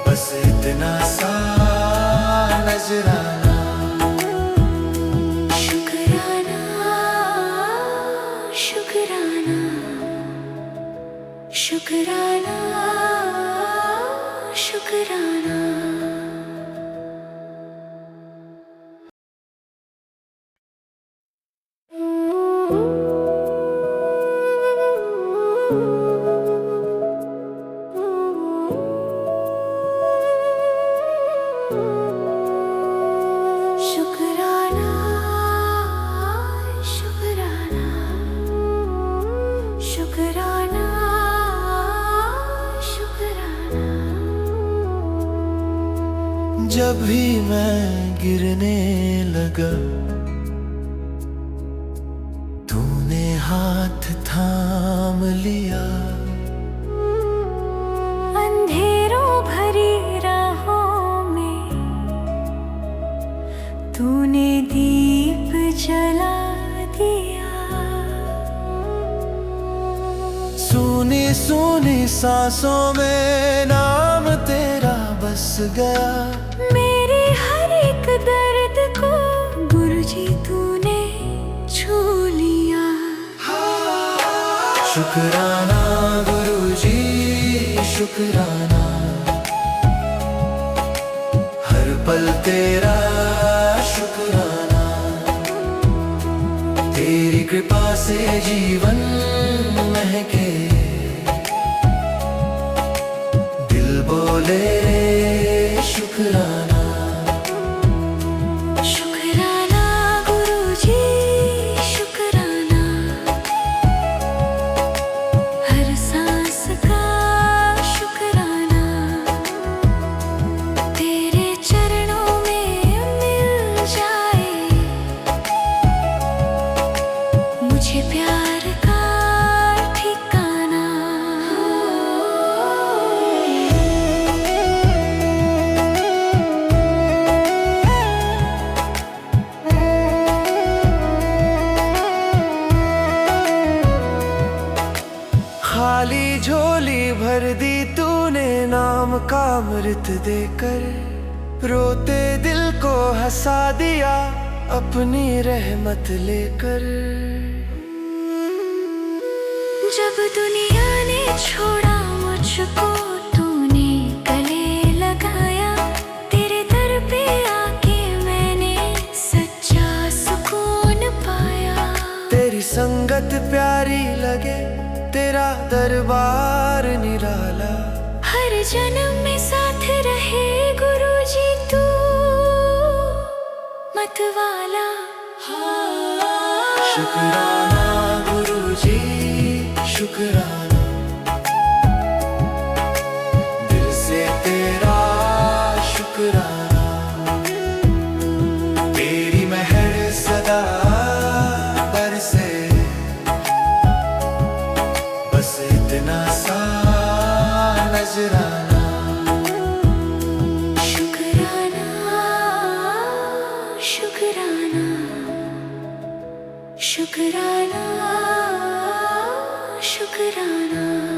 बस इतना सा नजराना शुक्राना शुक्राना शुक्राना शुक्राना शुक्राना शुक्राना शुक्राना शुक्राना जब भी मैं गिरने लगा तूने हाथ थाम लिया अंधेरों भरी राहों में सांसों में नाम तेरा बस गया। मेरे हर एक दर्द को गुरुजी तूने छू लिया। शुक्राना गुरुजी शुक्राना, हर पल तेरा शुक्राना। तेरी कृपा से जीवन महके, दिल बोले शुक्राना। शुक्राना गुरुजी शुक्राना, हर सांस का शुक्राना। तेरे चरणों में मिल जाए मुझे प्यार का ठिकाना। खाली झोली भर दी तूने नाम का अमृत देकर। रोते दिल को हंसा दिया अपनी रहमत लेकर। जब दुनिया ने छोड़ा मुझको तूने गले लगाया। तेरे दर पे आके मैंने सच्चा सुकून पाया। तेरी संगत प्यारी लगे, तेरा दरबार निराला। हर जन्म में साथ रहे गुरुजी तू मतवाला। शुक्राना गुरुजी शुक्राना, दिल से तेरा शुक्राना। तेरी मेहर सदा बरसे, बस इतना सा नजराना। शुक्राना शुक्राना शुक्राना शुक्राना।